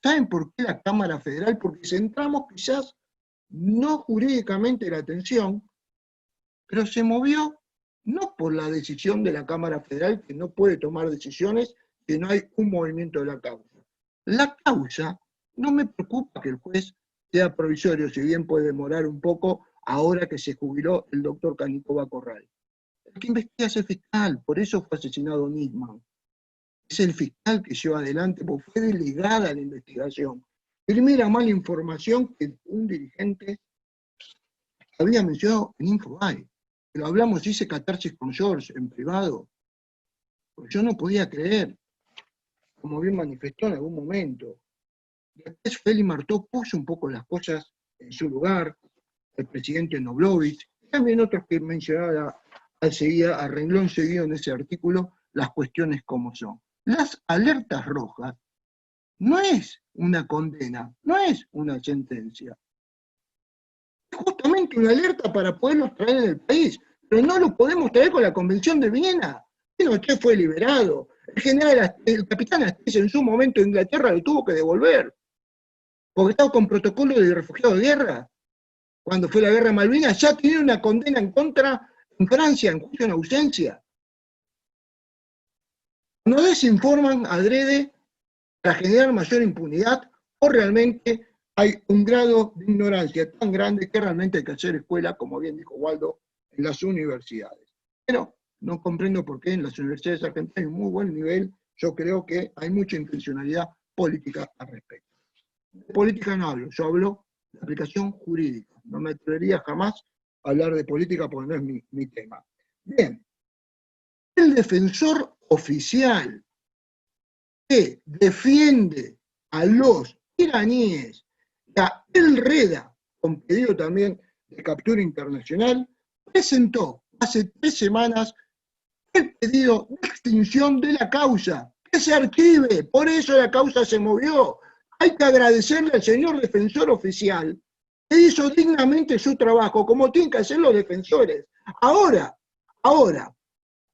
¿Saben por qué la Cámara Federal? Porque centramos quizás no jurídicamente la atención, pero se movió no por la decisión de la Cámara Federal, que no puede tomar decisiones si no hay un movimiento de la causa. La causa, no me preocupa que el juez sea provisorio, si bien puede demorar un poco ahora que se jubiló el doctor Canicova Corral. El que investiga es el fiscal, por eso fue asesinado Nisman. Es el fiscal que lleva adelante, porque fue delegada la investigación. Primera mala información que un dirigente había mencionado en Infobae. Lo hablamos, hice catarsis con George en privado. Porque yo no podía creer, como bien manifestó en algún momento. Después Félix Martó puso un poco las cosas en su lugar, el presidente Noblovich, también otros que mencionaba a renglón seguido en ese artículo, las cuestiones como son. Las alertas rojas no es una condena, no es una sentencia. Es justamente una alerta para poderlos traer en el país, pero no lo podemos traer con la Convención de Viena. Pinochet fue liberado. El capitán Astiz en su momento en Inglaterra lo tuvo que devolver, porque estaba con protocolo de refugiado de guerra. Cuando fue la guerra de Malvinas, ya tenía una condena en contra en Francia, en juicio en ausencia. No desinforman adrede para generar mayor impunidad o realmente hay un grado de ignorancia tan grande que realmente hay que hacer escuela, como bien dijo Waldo, en las universidades. Pero no comprendo por qué en las universidades argentinas hay un muy buen nivel, yo creo que hay mucha intencionalidad política al respecto. De política no hablo, yo hablo de aplicación jurídica. No me atrevería jamás a hablar de política porque no es mi tema. Bien, el defensor oficial que defiende a los iraníes, a el Reda, con pedido también de captura internacional, presentó hace 3 semanas el pedido de extinción de la causa, que se archive, por eso la causa se movió. Hay que agradecerle al señor defensor oficial que hizo dignamente su trabajo, como tienen que hacer los defensores. Ahora,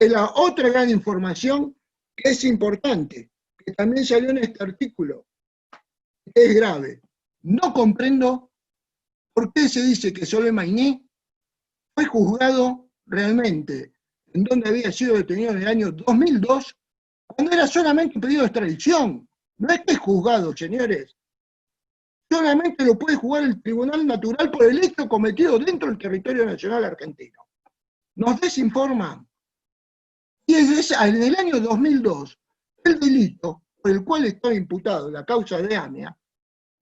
la otra gran información que es importante, que también salió en este artículo, que es grave. No comprendo por qué se dice que Soleimani fue juzgado realmente en donde había sido detenido en el año 2002, cuando era solamente un pedido de extradición. No es que es juzgado, señores. Solamente lo puede juzgar el Tribunal Natural por el hecho cometido dentro del territorio nacional argentino. Nos desinforman. Y en el año 2002, el delito por el cual estaba imputado la causa de AMIA,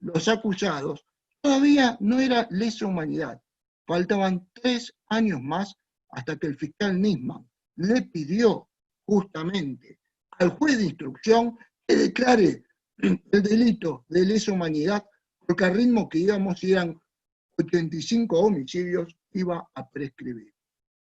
los acusados, todavía no era lesa humanidad. Faltaban 3 años más hasta que el fiscal Nisman le pidió justamente al juez de instrucción que declare el delito de lesa humanidad, porque al ritmo que íbamos, si eran 85 homicidios, iba a prescribir.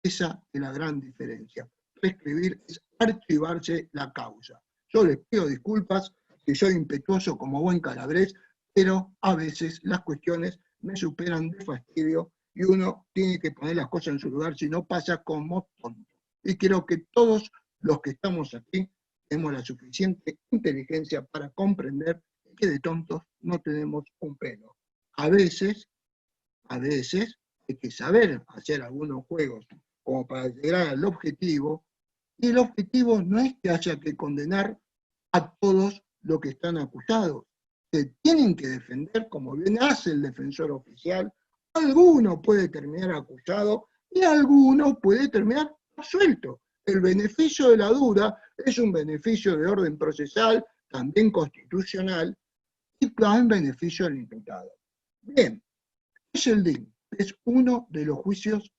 Esa es la gran diferencia. Prescribir es archivarse la causa. Yo les pido disculpas si soy impetuoso como buen calabrés, pero a veces las cuestiones me superan de fastidio y uno tiene que poner las cosas en su lugar, si no pasa como tonto. Y creo que todos los que estamos aquí tenemos la suficiente inteligencia para comprender que de tontos no tenemos un pelo. A veces hay que saber hacer algunos juegos como para llegar al objetivo, y el objetivo no es que haya que condenar a todos los que están acusados. Se tienen que defender, como bien hace el defensor oficial. Alguno puede terminar acusado y alguno puede terminar absuelto. El beneficio de la duda es un beneficio de orden procesal, también constitucional, y también beneficio del imputado. Bien, Yeseldin es uno de los juicios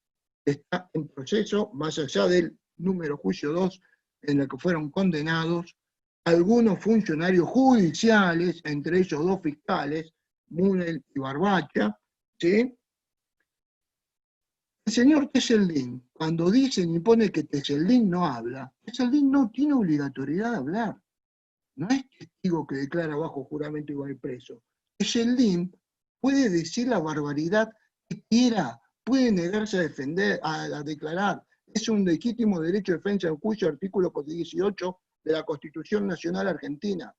que está en proceso, más allá del número juicio 2, en el que fueron condenados algunos funcionarios judiciales, entre ellos 2 fiscales, Munel y Barbacha, ¿sí? El señor Yeseldin, cuando dicen y pone que Yeseldin no habla, Yeseldin no tiene obligatoriedad de hablar. No es testigo que declara bajo juramento y va a ir preso. Yeseldin puede decir la barbaridad que quiera, puede negarse a defender, a declarar. Es un legítimo derecho de defensa en juicio, artículo 18 de la Constitución Nacional Argentina.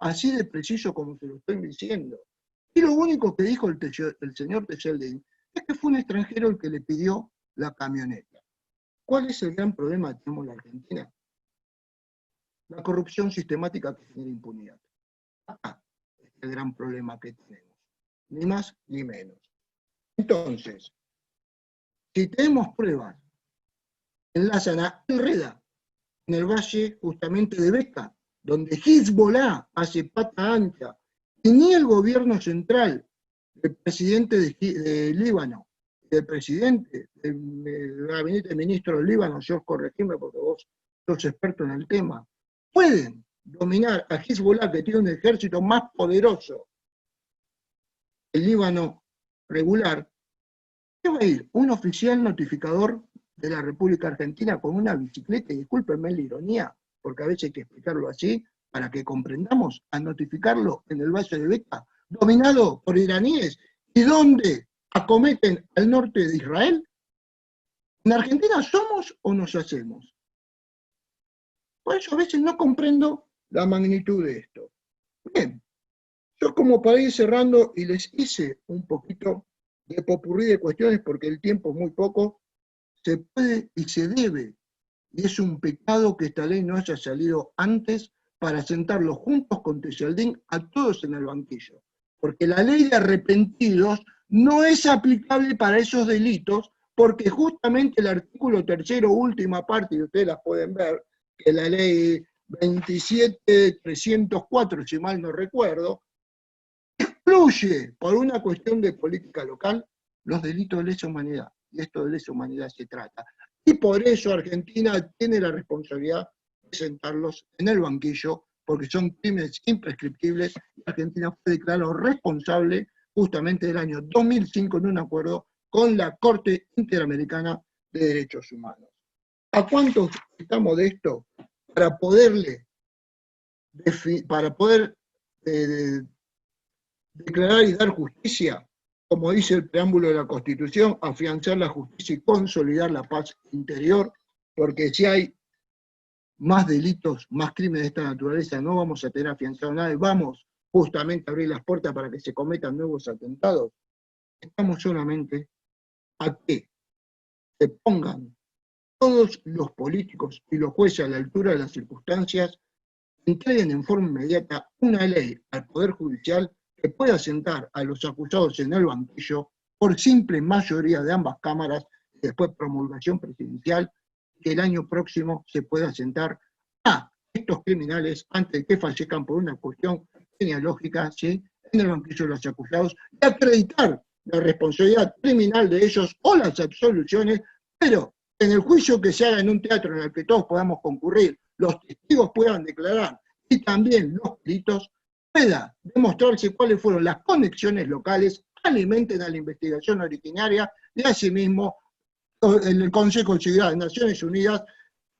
Así de preciso como se lo estoy diciendo. Y lo único que dijo el señor Yeseldin es que fue un extranjero el que le pidió la camioneta. ¿Cuál es el gran problema que tenemos en la Argentina? La corrupción sistemática que genera impunidad. Acá es el gran problema que tenemos. Ni más ni menos. Entonces, si tenemos pruebas que enlazan a Reda, en el valle justamente de Beca, donde Hezbollah hace pata ancha, y ni el gobierno central, el presidente de Líbano, el presidente del gabinete de ministros del Líbano, George, corregime porque vos sos experto en el tema, pueden dominar a Hezbollah, que tiene un ejército más poderoso, el Líbano regular. ¿Qué va a ir? Un oficial notificador de la República Argentina con una bicicleta, y discúlpenme la ironía, porque a veces hay que explicarlo así, para que comprendamos, a notificarlo en el Valle de Beca, dominado por iraníes, y donde acometen al norte de Israel. ¿En Argentina somos o nos hacemos? Por eso a veces no comprendo la magnitud de esto. Bien, yo como para ir cerrando, y les hice un poquito de popurrí de cuestiones porque el tiempo es muy poco, se puede y se debe, y es un pecado que esta ley no haya salido antes para sentarlos juntos con Yeseldin a todos en el banquillo, porque la ley de arrepentidos no es aplicable para esos delitos, porque justamente el artículo 3º, última parte, y ustedes la pueden ver, que la ley 27.304, si mal no recuerdo, excluye, por una cuestión de política local, los delitos de lesa humanidad. Y esto de lesa humanidad se trata. Y por eso Argentina tiene la responsabilidad de sentarlos en el banquillo, porque son crímenes imprescriptibles, y Argentina fue declarado responsable justamente del año 2005 en un acuerdo con la Corte Interamericana de Derechos Humanos. ¿A cuánto estamos de esto para poder declarar y dar justicia? Como dice el preámbulo de la Constitución, afianzar la justicia y consolidar la paz interior, porque si hay más delitos, más crímenes de esta naturaleza, no vamos a tener afianzado nada y vamos justamente a abrir las puertas para que se cometan nuevos atentados. Estamos solamente a que se pongan todos los políticos y los jueces a la altura de las circunstancias, entreguen en forma inmediata una ley al Poder Judicial que pueda sentar a los acusados en el banquillo por simple mayoría de ambas cámaras y después promulgación presidencial, que el año próximo se pueda sentar a estos criminales antes de que fallezcan por una cuestión genealógica, ¿sí?, en el banquillo de los acusados, y acreditar la responsabilidad criminal de ellos o las absoluciones, pero en el juicio que se haga en un teatro en el que todos podamos concurrir, los testigos puedan declarar y también los peritos, pueda demostrarse cuáles fueron las conexiones locales, alimenten a la investigación originaria y asimismo el Consejo de Seguridad de Naciones Unidas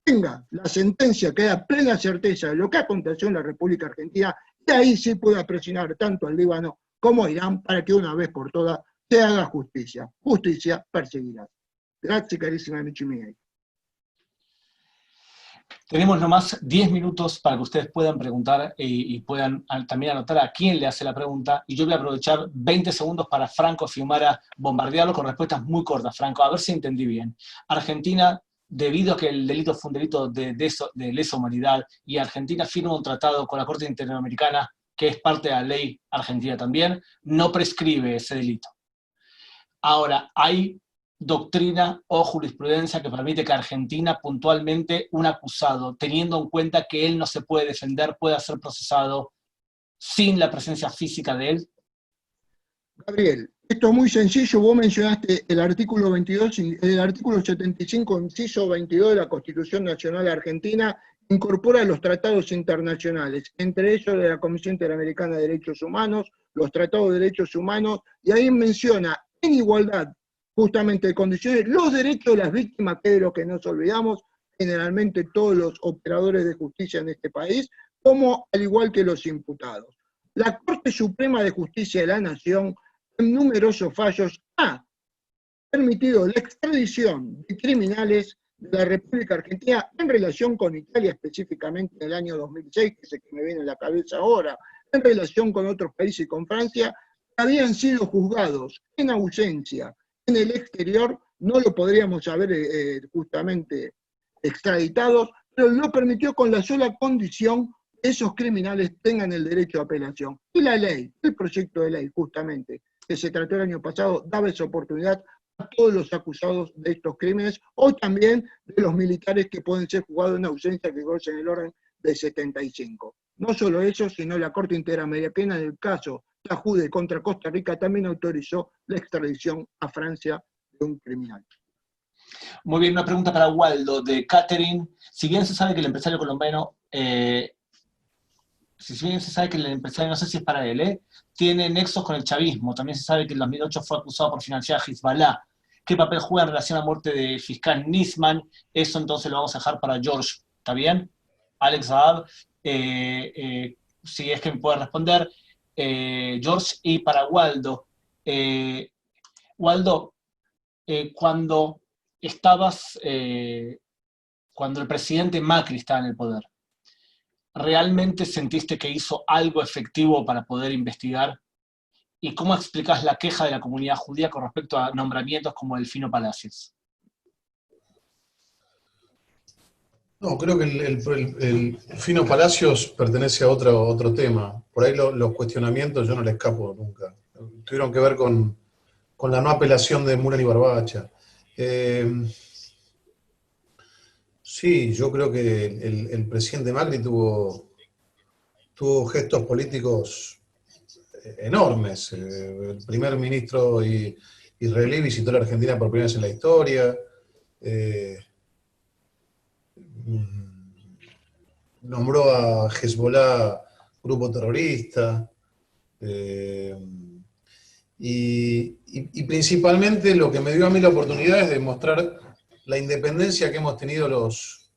tenga la sentencia que da plena certeza de lo que aconteció en la República Argentina y ahí sí pueda presionar tanto al Líbano como a Irán para que una vez por todas se haga justicia. Justicia perseguirá. Gracias, carísima amici miei. Tenemos nomás 10 minutos para que ustedes puedan preguntar y puedan también anotar a quién le hace la pregunta. Y yo voy a aprovechar 20 segundos para Franco Fiumara bombardearlo con respuestas muy cortas. Franco, a ver si entendí bien. Argentina, debido a que el delito fue un delito de lesa humanidad, y Argentina firma un tratado con la Corte Interamericana, que es parte de la ley argentina también, no prescribe ese delito. Ahora, hay doctrina o jurisprudencia que permite que Argentina, puntualmente, un acusado, teniendo en cuenta que él no se puede defender, pueda ser procesado sin la presencia física de él? Gabriel, esto es muy sencillo. Vos mencionaste el artículo 22, el artículo 75, inciso 22 de la Constitución Nacional Argentina, incorpora los tratados internacionales, entre ellos de la Comisión Interamericana de Derechos Humanos, los tratados de derechos humanos, y ahí menciona en igualdad justamente de condiciones los derechos de las víctimas, que es de lo que nos olvidamos generalmente todos los operadores de justicia en este país, como al igual que los imputados. La Corte Suprema de Justicia de la Nación, en numerosos fallos, ha permitido la extradición de criminales de la República Argentina en relación con Italia, específicamente en el año 2006, que es el que me viene a la cabeza ahora, en relación con otros países y con Francia, que habían sido juzgados en ausencia en el exterior, no lo podríamos haber justamente extraditados, pero lo permitió con la sola condición que esos criminales tengan el derecho a apelación. Y la ley, el proyecto de ley justamente, que se trató el año pasado, daba esa oportunidad a todos los acusados de estos crímenes, o también de los militares que pueden ser juzgados en ausencia, que gozan el orden de 75. No solo eso, sino la Corte Interamericana, en el caso Tajude contra Costa Rica, también autorizó la extradición a Francia de un criminal. Muy bien, una pregunta para Waldo, de Catherine. Si bien se sabe que el empresario colombiano, no sé si es para él, tiene nexos con el chavismo, también se sabe que en 2008 fue acusado por financiar a Hezbollah. ¿Qué papel juega en relación a la muerte del fiscal Nisman? Eso entonces lo vamos a dejar para George, ¿está bien? Alex Saab, si es que me puede responder. George, y para Waldo. Waldo, cuando el presidente Macri estaba en el poder, ¿realmente sentiste que hizo algo efectivo para poder investigar? ¿Y cómo explicás la queja de la comunidad judía con respecto a nombramientos como Delfino Palacios? No, creo que el Fino Palacios pertenece a otro tema. Por ahí los cuestionamientos yo no le escapo nunca. Tuvieron que ver con la no apelación de Murán y Barbacha. Sí, yo creo que el presidente Macri tuvo gestos políticos enormes. El primer ministro israelí visitó la Argentina por primera vez en la historia. Nombró a Hezbollah grupo terrorista. Y principalmente lo que me dio a mí la oportunidad es demostrar la independencia que hemos tenido los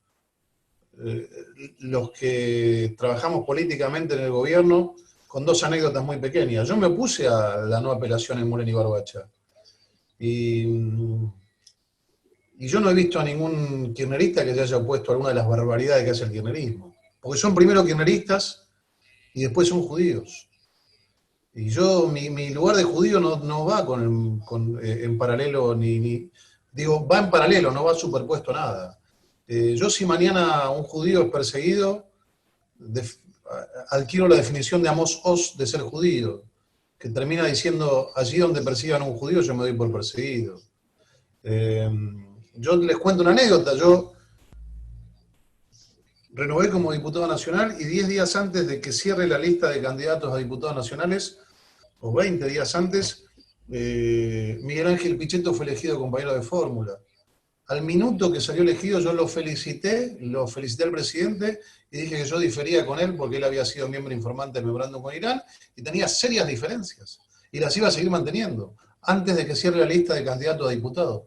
que trabajamos políticamente en el gobierno, con dos anécdotas muy pequeñas. Yo me opuse a la no apelación en Molen y Barbacha. Y yo no he visto a ningún kirchnerista que se haya opuesto a alguna de las barbaridades que hace el kirchnerismo. Porque son primero kirchneristas y después son judíos. Y yo, mi lugar de judío no va en paralelo, digo, va en paralelo, no va superpuesto a nada. Yo si mañana un judío es perseguido, adquiero la definición de Amos Oz de ser judío, que termina diciendo, allí donde persigan a un judío yo me doy por perseguido. Yo les cuento una anécdota, yo renové como diputado nacional y 10 días antes de que cierre la lista de candidatos a diputados nacionales, o 20 días antes, Miguel Ángel Pichetto fue elegido compañero de fórmula. Al minuto que salió elegido yo lo felicité al presidente y dije que yo difería con él porque él había sido miembro informante del memorándum con Irán y tenía serias diferencias. Y las iba a seguir manteniendo, antes de que cierre la lista de candidatos a diputados.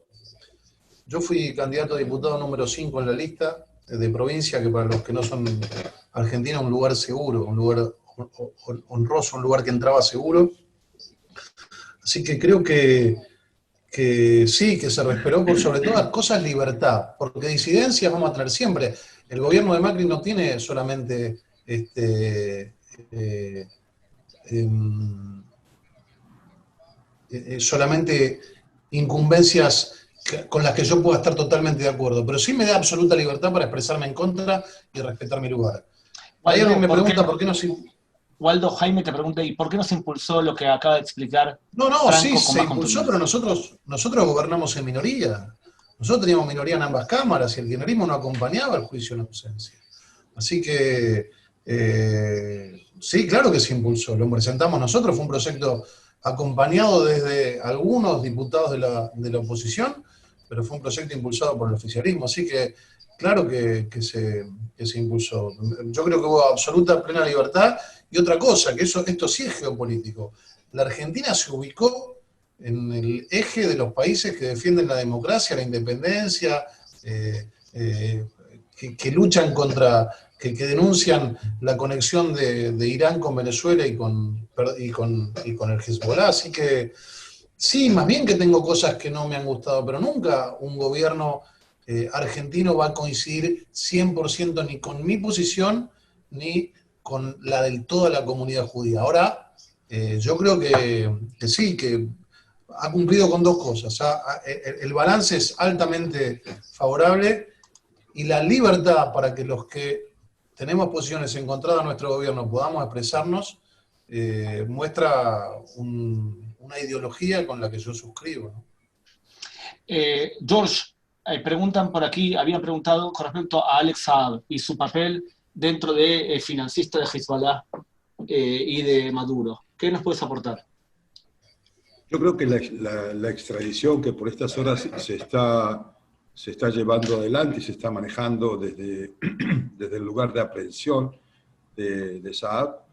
Yo fui candidato a diputado número 5 en la lista de provincia, que para los que no son argentinos es un lugar seguro, un lugar honroso, un lugar que entraba seguro. Así que creo que sí, que se respetó por sobre todas las cosas libertad, porque disidencias vamos a tener siempre. El gobierno de Macri no tiene solamente solamente incumbencias con las que yo pueda estar totalmente de acuerdo, pero sí me da absoluta libertad para expresarme en contra y respetar mi lugar. Ahí alguien me pregunta por qué no se... Waldo, Jaime te pregunta, ¿y por qué no se impulsó lo que acaba de explicar? No, Franco, sí, se impulsó, pero nosotros gobernamos en minoría. Nosotros teníamos minoría en ambas cámaras y el kirchnerismo no acompañaba el juicio en ausencia. Así que, sí, claro que se impulsó. Lo presentamos nosotros, fue un proyecto acompañado desde algunos diputados de la oposición, pero fue un proyecto impulsado por el oficialismo. Así que, claro que se impulsó. Yo creo que hubo absoluta, plena libertad. Y otra cosa, que esto sí es geopolítico. La Argentina se ubicó en el eje de los países que defienden la democracia, la independencia, que luchan contra, que denuncian la conexión de Irán con Venezuela y con el Hezbollah. Así que sí, más bien que tengo cosas que no me han gustado, pero nunca un gobierno argentino va a coincidir 100% ni con mi posición, ni con la de toda la comunidad judía. Ahora, yo creo que sí, que ha cumplido con dos cosas. El balance es altamente favorable y la libertad para que los que tenemos posiciones encontradas a nuestro gobierno podamos expresarnos, muestra una ideología con la que yo suscribo, ¿no? George, preguntan por aquí, habían preguntado con respecto a Alex Saab y su papel dentro de financista de Hezbollah y de Maduro. ¿Qué nos puedes aportar? Yo creo que la extradición que por estas horas se está llevando adelante y se está manejando desde el lugar de aprehensión de Saab,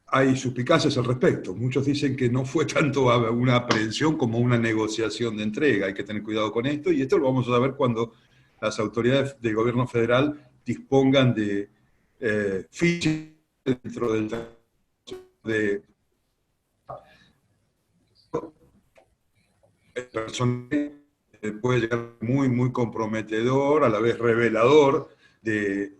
hay suspicacias al respecto. Muchos dicen que no fue tanto una aprehensión como una negociación de entrega. Hay que tener cuidado con esto, y esto lo vamos a ver cuando las autoridades del gobierno federal dispongan de fichas dentro del personal, puede llegar muy, muy comprometedor, a la vez revelador de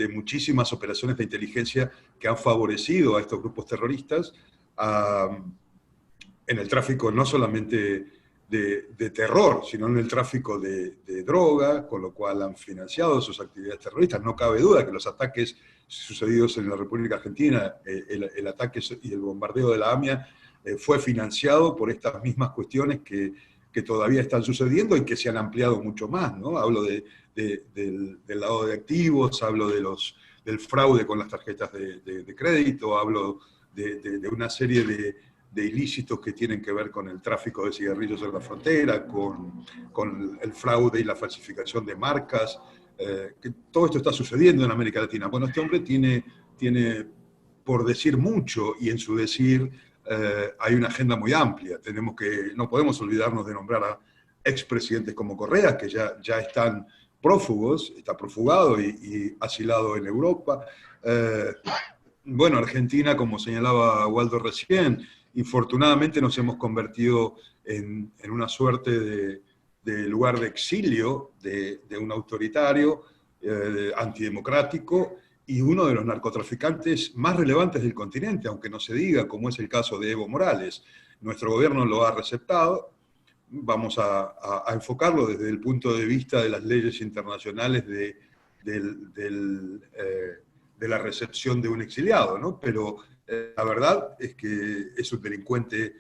muchísimas operaciones de inteligencia que han favorecido a estos grupos terroristas en el tráfico no solamente de terror, sino en el tráfico de droga, con lo cual han financiado sus actividades terroristas. No cabe duda que los ataques sucedidos en la República Argentina, el ataque y el bombardeo de la AMIA, fue financiado por estas mismas cuestiones que todavía están sucediendo y que se han ampliado mucho más, ¿no? Hablo del lado de activos, hablo del fraude con las tarjetas de crédito, hablo de una serie de ilícitos que tienen que ver con el tráfico de cigarrillos en la frontera, con el fraude y la falsificación de marcas, que todo esto está sucediendo en América Latina. Bueno, este hombre tiene por decir mucho, y en su decir hay una agenda muy amplia. No podemos olvidarnos de nombrar a expresidentes como Correa, que ya están prófugos, está profugado y asilado en Europa. Bueno, Argentina, como señalaba Waldo recién, infortunadamente nos hemos convertido en una suerte de lugar de exilio de un autoritario, antidemocrático, y uno de los narcotraficantes más relevantes del continente, aunque no se diga, como es el caso de Evo Morales. Nuestro gobierno lo ha receptado. Vamos a enfocarlo desde el punto de vista de las leyes internacionales de la recepción de un exiliado, ¿no? Pero la verdad es que es un delincuente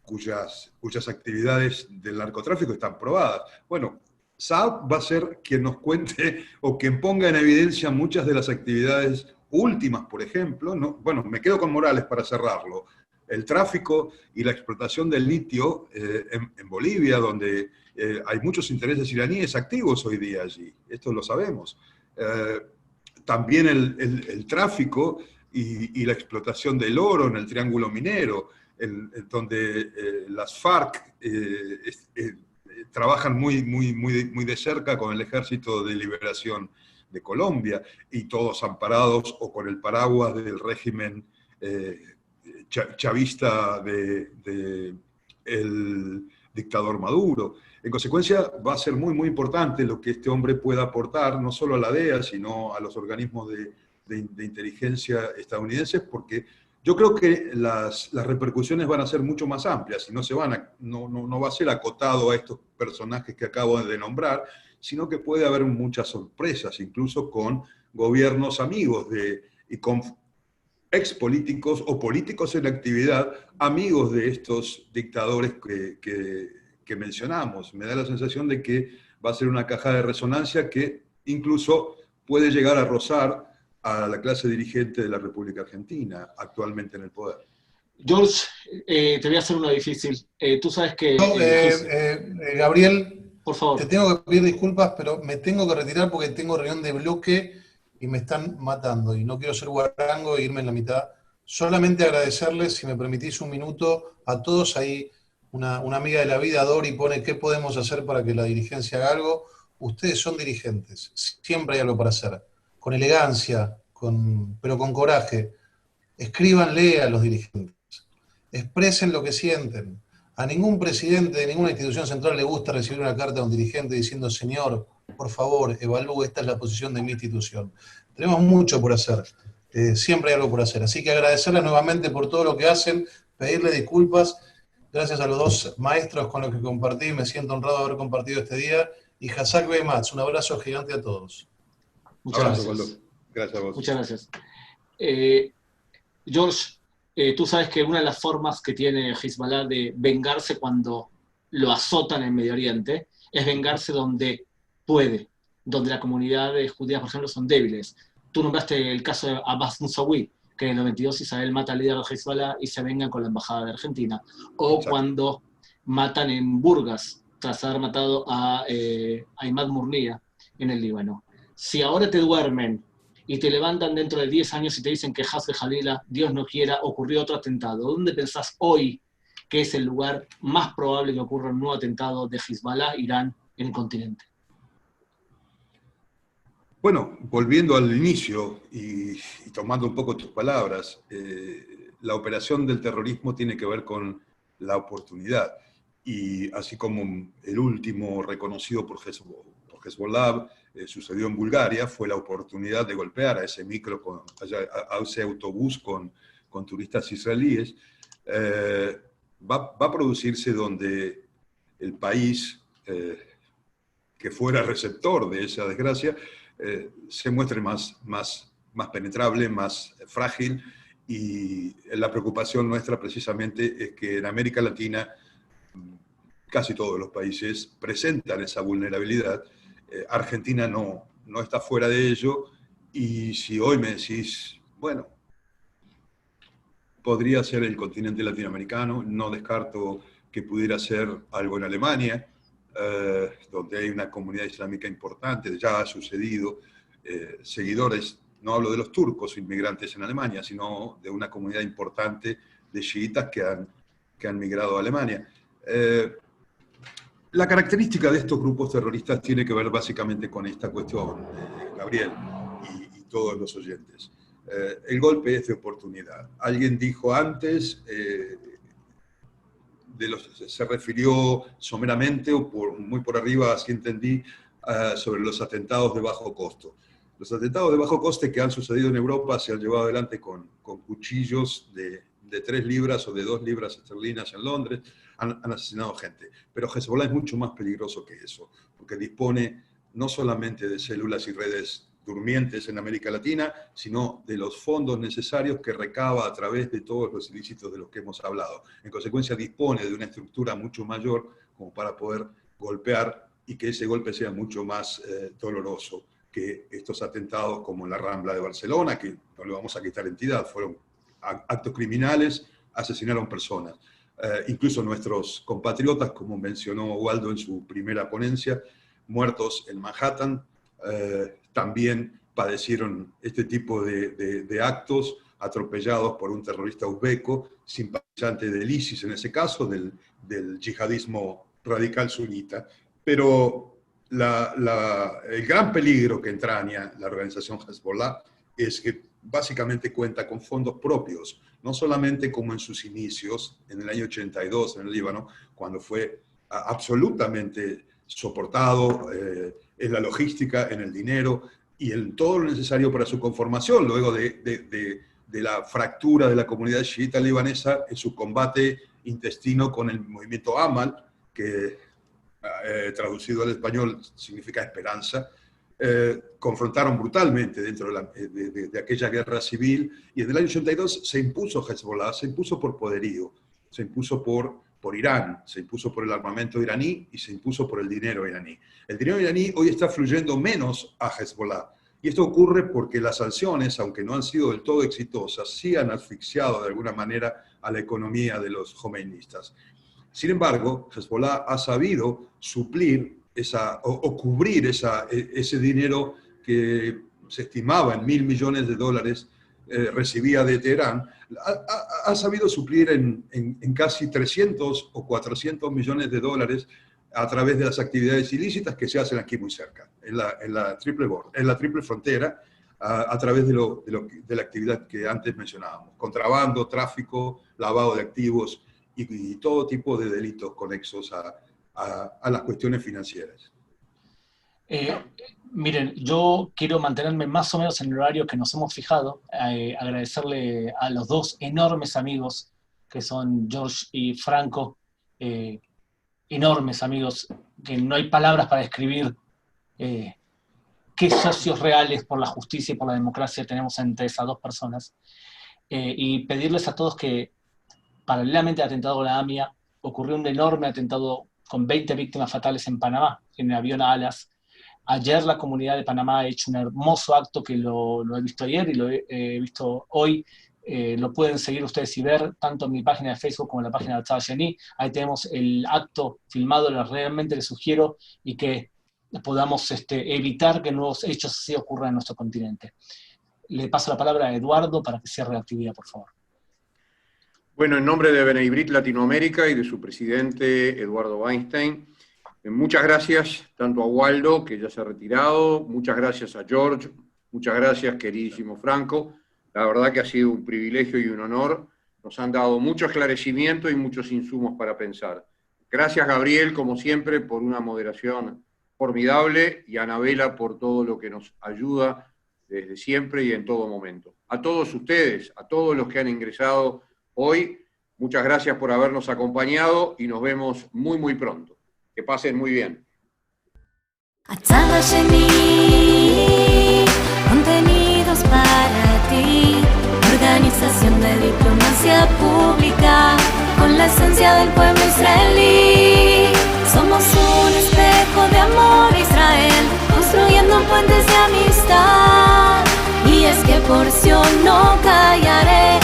cuyas actividades del narcotráfico están probadas. Bueno, Saab va a ser quien nos cuente o quien ponga en evidencia muchas de las actividades últimas, por ejemplo, ¿no? Bueno, me quedo con Morales para cerrarlo. El tráfico y la explotación del litio en Bolivia, donde hay muchos intereses iraníes activos hoy día allí. Esto lo sabemos. También el tráfico y la explotación del oro en el Triángulo Minero, donde las FARC trabajan muy de cerca con el Ejército de Liberación de Colombia, y todos amparados o con el paraguas del régimen chavista del dictador Maduro. En consecuencia, va a ser muy importante lo que este hombre pueda aportar, no solo a la DEA, sino a los organismos de inteligencia estadounidenses, porque yo creo que las repercusiones van a ser mucho más amplias y no va a ser acotado a estos personajes que acabo de nombrar, sino que puede haber muchas sorpresas, incluso con gobiernos amigos y con expolíticos o políticos en actividad, amigos de estos dictadores que mencionamos. Me da la sensación de que va a ser una caja de resonancia que incluso puede llegar a rozar a la clase dirigente de la República Argentina, actualmente en el poder. George, te voy a hacer una difícil. Tú sabes que... Gabriel, por favor. Te tengo que pedir disculpas, pero me tengo que retirar porque tengo reunión de bloque y me están matando, y no quiero ser guarango e irme en la mitad. Solamente agradecerles, si me permitís un minuto, a todos. Ahí una amiga de la vida, Dori, pone qué podemos hacer para que la dirigencia haga algo. Ustedes son dirigentes, siempre hay algo para hacer. Con elegancia, pero con coraje. Escríbanle a los dirigentes. Expresen lo que sienten. A ningún presidente de ninguna institución central le gusta recibir una carta de un dirigente diciendo: señor, por favor, evalúe, esta es la posición de mi institución. Tenemos mucho por hacer, siempre hay algo por hacer. Así que agradecerles nuevamente por todo lo que hacen, pedirle disculpas. Gracias a los dos maestros con los que compartí, me siento honrado de haber compartido este día. Y Hazak Bematz, un abrazo gigante a todos. Muchas gracias. Waldo. Gracias a vos. Muchas gracias. George, tú sabes que una de las formas que tiene Hezbollah de vengarse cuando lo azotan en Medio Oriente es vengarse donde puede, donde las comunidades judías, por ejemplo, son débiles. Tú nombraste el caso de Abbas Musawi, que en el 92 Israel mata al líder de Hezbollah y se vengan con la embajada de Argentina. O exacto, cuando matan en Burgas, tras haber matado a Ahmad Murnia en el Líbano. Si ahora te duermen y te levantan dentro de 10 años y te dicen que Hasbe Jalila, Dios no quiera, ocurrió otro atentado, ¿dónde pensás hoy que es el lugar más probable que ocurra un nuevo atentado de Hezbollah, Irán, en el continente? Bueno, volviendo al inicio y tomando un poco tus palabras, la operación del terrorismo tiene que ver con la oportunidad. Y así como el último reconocido por Hezbollah sucedió en Bulgaria, fue la oportunidad de golpear a ese a ese autobús con turistas israelíes, va a producirse donde el país que fuera receptor de esa desgracia se muestre más penetrable, más frágil, y la preocupación nuestra precisamente es que en América Latina casi todos los países presentan esa vulnerabilidad. Argentina no está fuera de ello, y si hoy me decís, bueno, podría ser el continente latinoamericano, no descarto que pudiera ser algo en Alemania, donde hay una comunidad islámica importante, ya ha sucedido, seguidores, no hablo de los turcos inmigrantes en Alemania, sino de una comunidad importante chiitas que han migrado a Alemania. La característica de estos grupos terroristas tiene que ver básicamente con esta cuestión, Gabriel y todos los oyentes. El golpe es de oportunidad. Alguien dijo antes, se refirió someramente o muy por arriba, así entendí, sobre los atentados de bajo costo. Los atentados de bajo coste que han sucedido en Europa se han llevado adelante con cuchillos de 3 libras o de 2 libras esterlinas en Londres, han asesinado gente. Pero Hezbollah es mucho más peligroso que eso, porque dispone no solamente de células y redes durmientes en América Latina, sino de los fondos necesarios que recaba a través de todos los ilícitos de los que hemos hablado. En consecuencia, dispone de una estructura mucho mayor como para poder golpear y que ese golpe sea mucho más doloroso que estos atentados como en la Rambla de Barcelona, que no le vamos a quitar entidad, fueron actos criminales, asesinaron personas. Incluso nuestros compatriotas, como mencionó Waldo en su primera ponencia, muertos en Manhattan, también padecieron este tipo de actos, atropellados por un terrorista uzbeco, simpatizante del ISIS en ese caso, del yihadismo radical sunita. Pero el gran peligro que entraña la organización Hezbollah es que básicamente cuenta con fondos propios, no solamente como en sus inicios, en el año 82 en el Líbano, cuando fue absolutamente soportado en la logística, en el dinero y en todo lo necesario para su conformación, luego de la fractura de la comunidad chiita libanesa en su combate intestino con el movimiento Amal, que traducido al español significa esperanza. Confrontaron brutalmente dentro de aquella guerra civil, y en el año 82 se impuso Hezbollah, se impuso por poderío, se impuso por Irán, se impuso por el armamento iraní y se impuso por el dinero iraní. El dinero iraní hoy está fluyendo menos a Hezbollah, y esto ocurre porque las sanciones, aunque no han sido del todo exitosas, sí han asfixiado de alguna manera a la economía de los jomeinistas. Sin embargo, Hezbollah ha sabido suplir o cubrir ese dinero que se estimaba en $1.000 millones recibía de Teherán, ha sabido suplir en casi 300 o 400 millones de dólares a través de las actividades ilícitas que se hacen aquí muy cerca, en la triple frontera, a través de la actividad que antes mencionábamos: contrabando, tráfico, lavado de activos y todo tipo de delitos conexos a las cuestiones financieras. Miren, yo quiero mantenerme más o menos en el horario que nos hemos fijado, agradecerle a los dos enormes amigos que son George y Franco, enormes amigos, que no hay palabras para describir qué socios reales por la justicia y por la democracia tenemos entre esas dos personas, y pedirles a todos que, paralelamente al atentado a la AMIA, ocurrió un enorme atentado con 20 víctimas fatales en Panamá, en el avión a alas. Ayer la comunidad de Panamá ha hecho un hermoso acto que lo he visto ayer y lo he visto hoy. Lo pueden seguir ustedes y ver tanto en mi página de Facebook como en la página de Atzad Sheni. Ahí tenemos el acto filmado. Realmente les sugiero y que podamos evitar que nuevos hechos así ocurran en nuestro continente. Le paso la palabra a Eduardo para que cierre la actividad, por favor. Bueno, en nombre de B'nai B'rith Latinoamérica y de su presidente, Eduardo Weinstein, muchas gracias tanto a Waldo, que ya se ha retirado, muchas gracias a George, muchas gracias, queridísimo Franco. La verdad que ha sido un privilegio y un honor. Nos han dado mucho esclarecimiento y muchos insumos para pensar. Gracias, Gabriel, como siempre, por una moderación formidable, y a Anabela por todo lo que nos ayuda desde siempre y en todo momento. A todos ustedes, a todos los que han ingresado hoy, muchas gracias por habernos acompañado y nos vemos muy, muy pronto. Que pasen muy bien. Atzad Sheni, contenidos para ti. Organización de diplomacia pública con la esencia del pueblo israelí. Somos un espejo de amor a Israel, construyendo puentes de amistad. Y es que por Sion no callaré.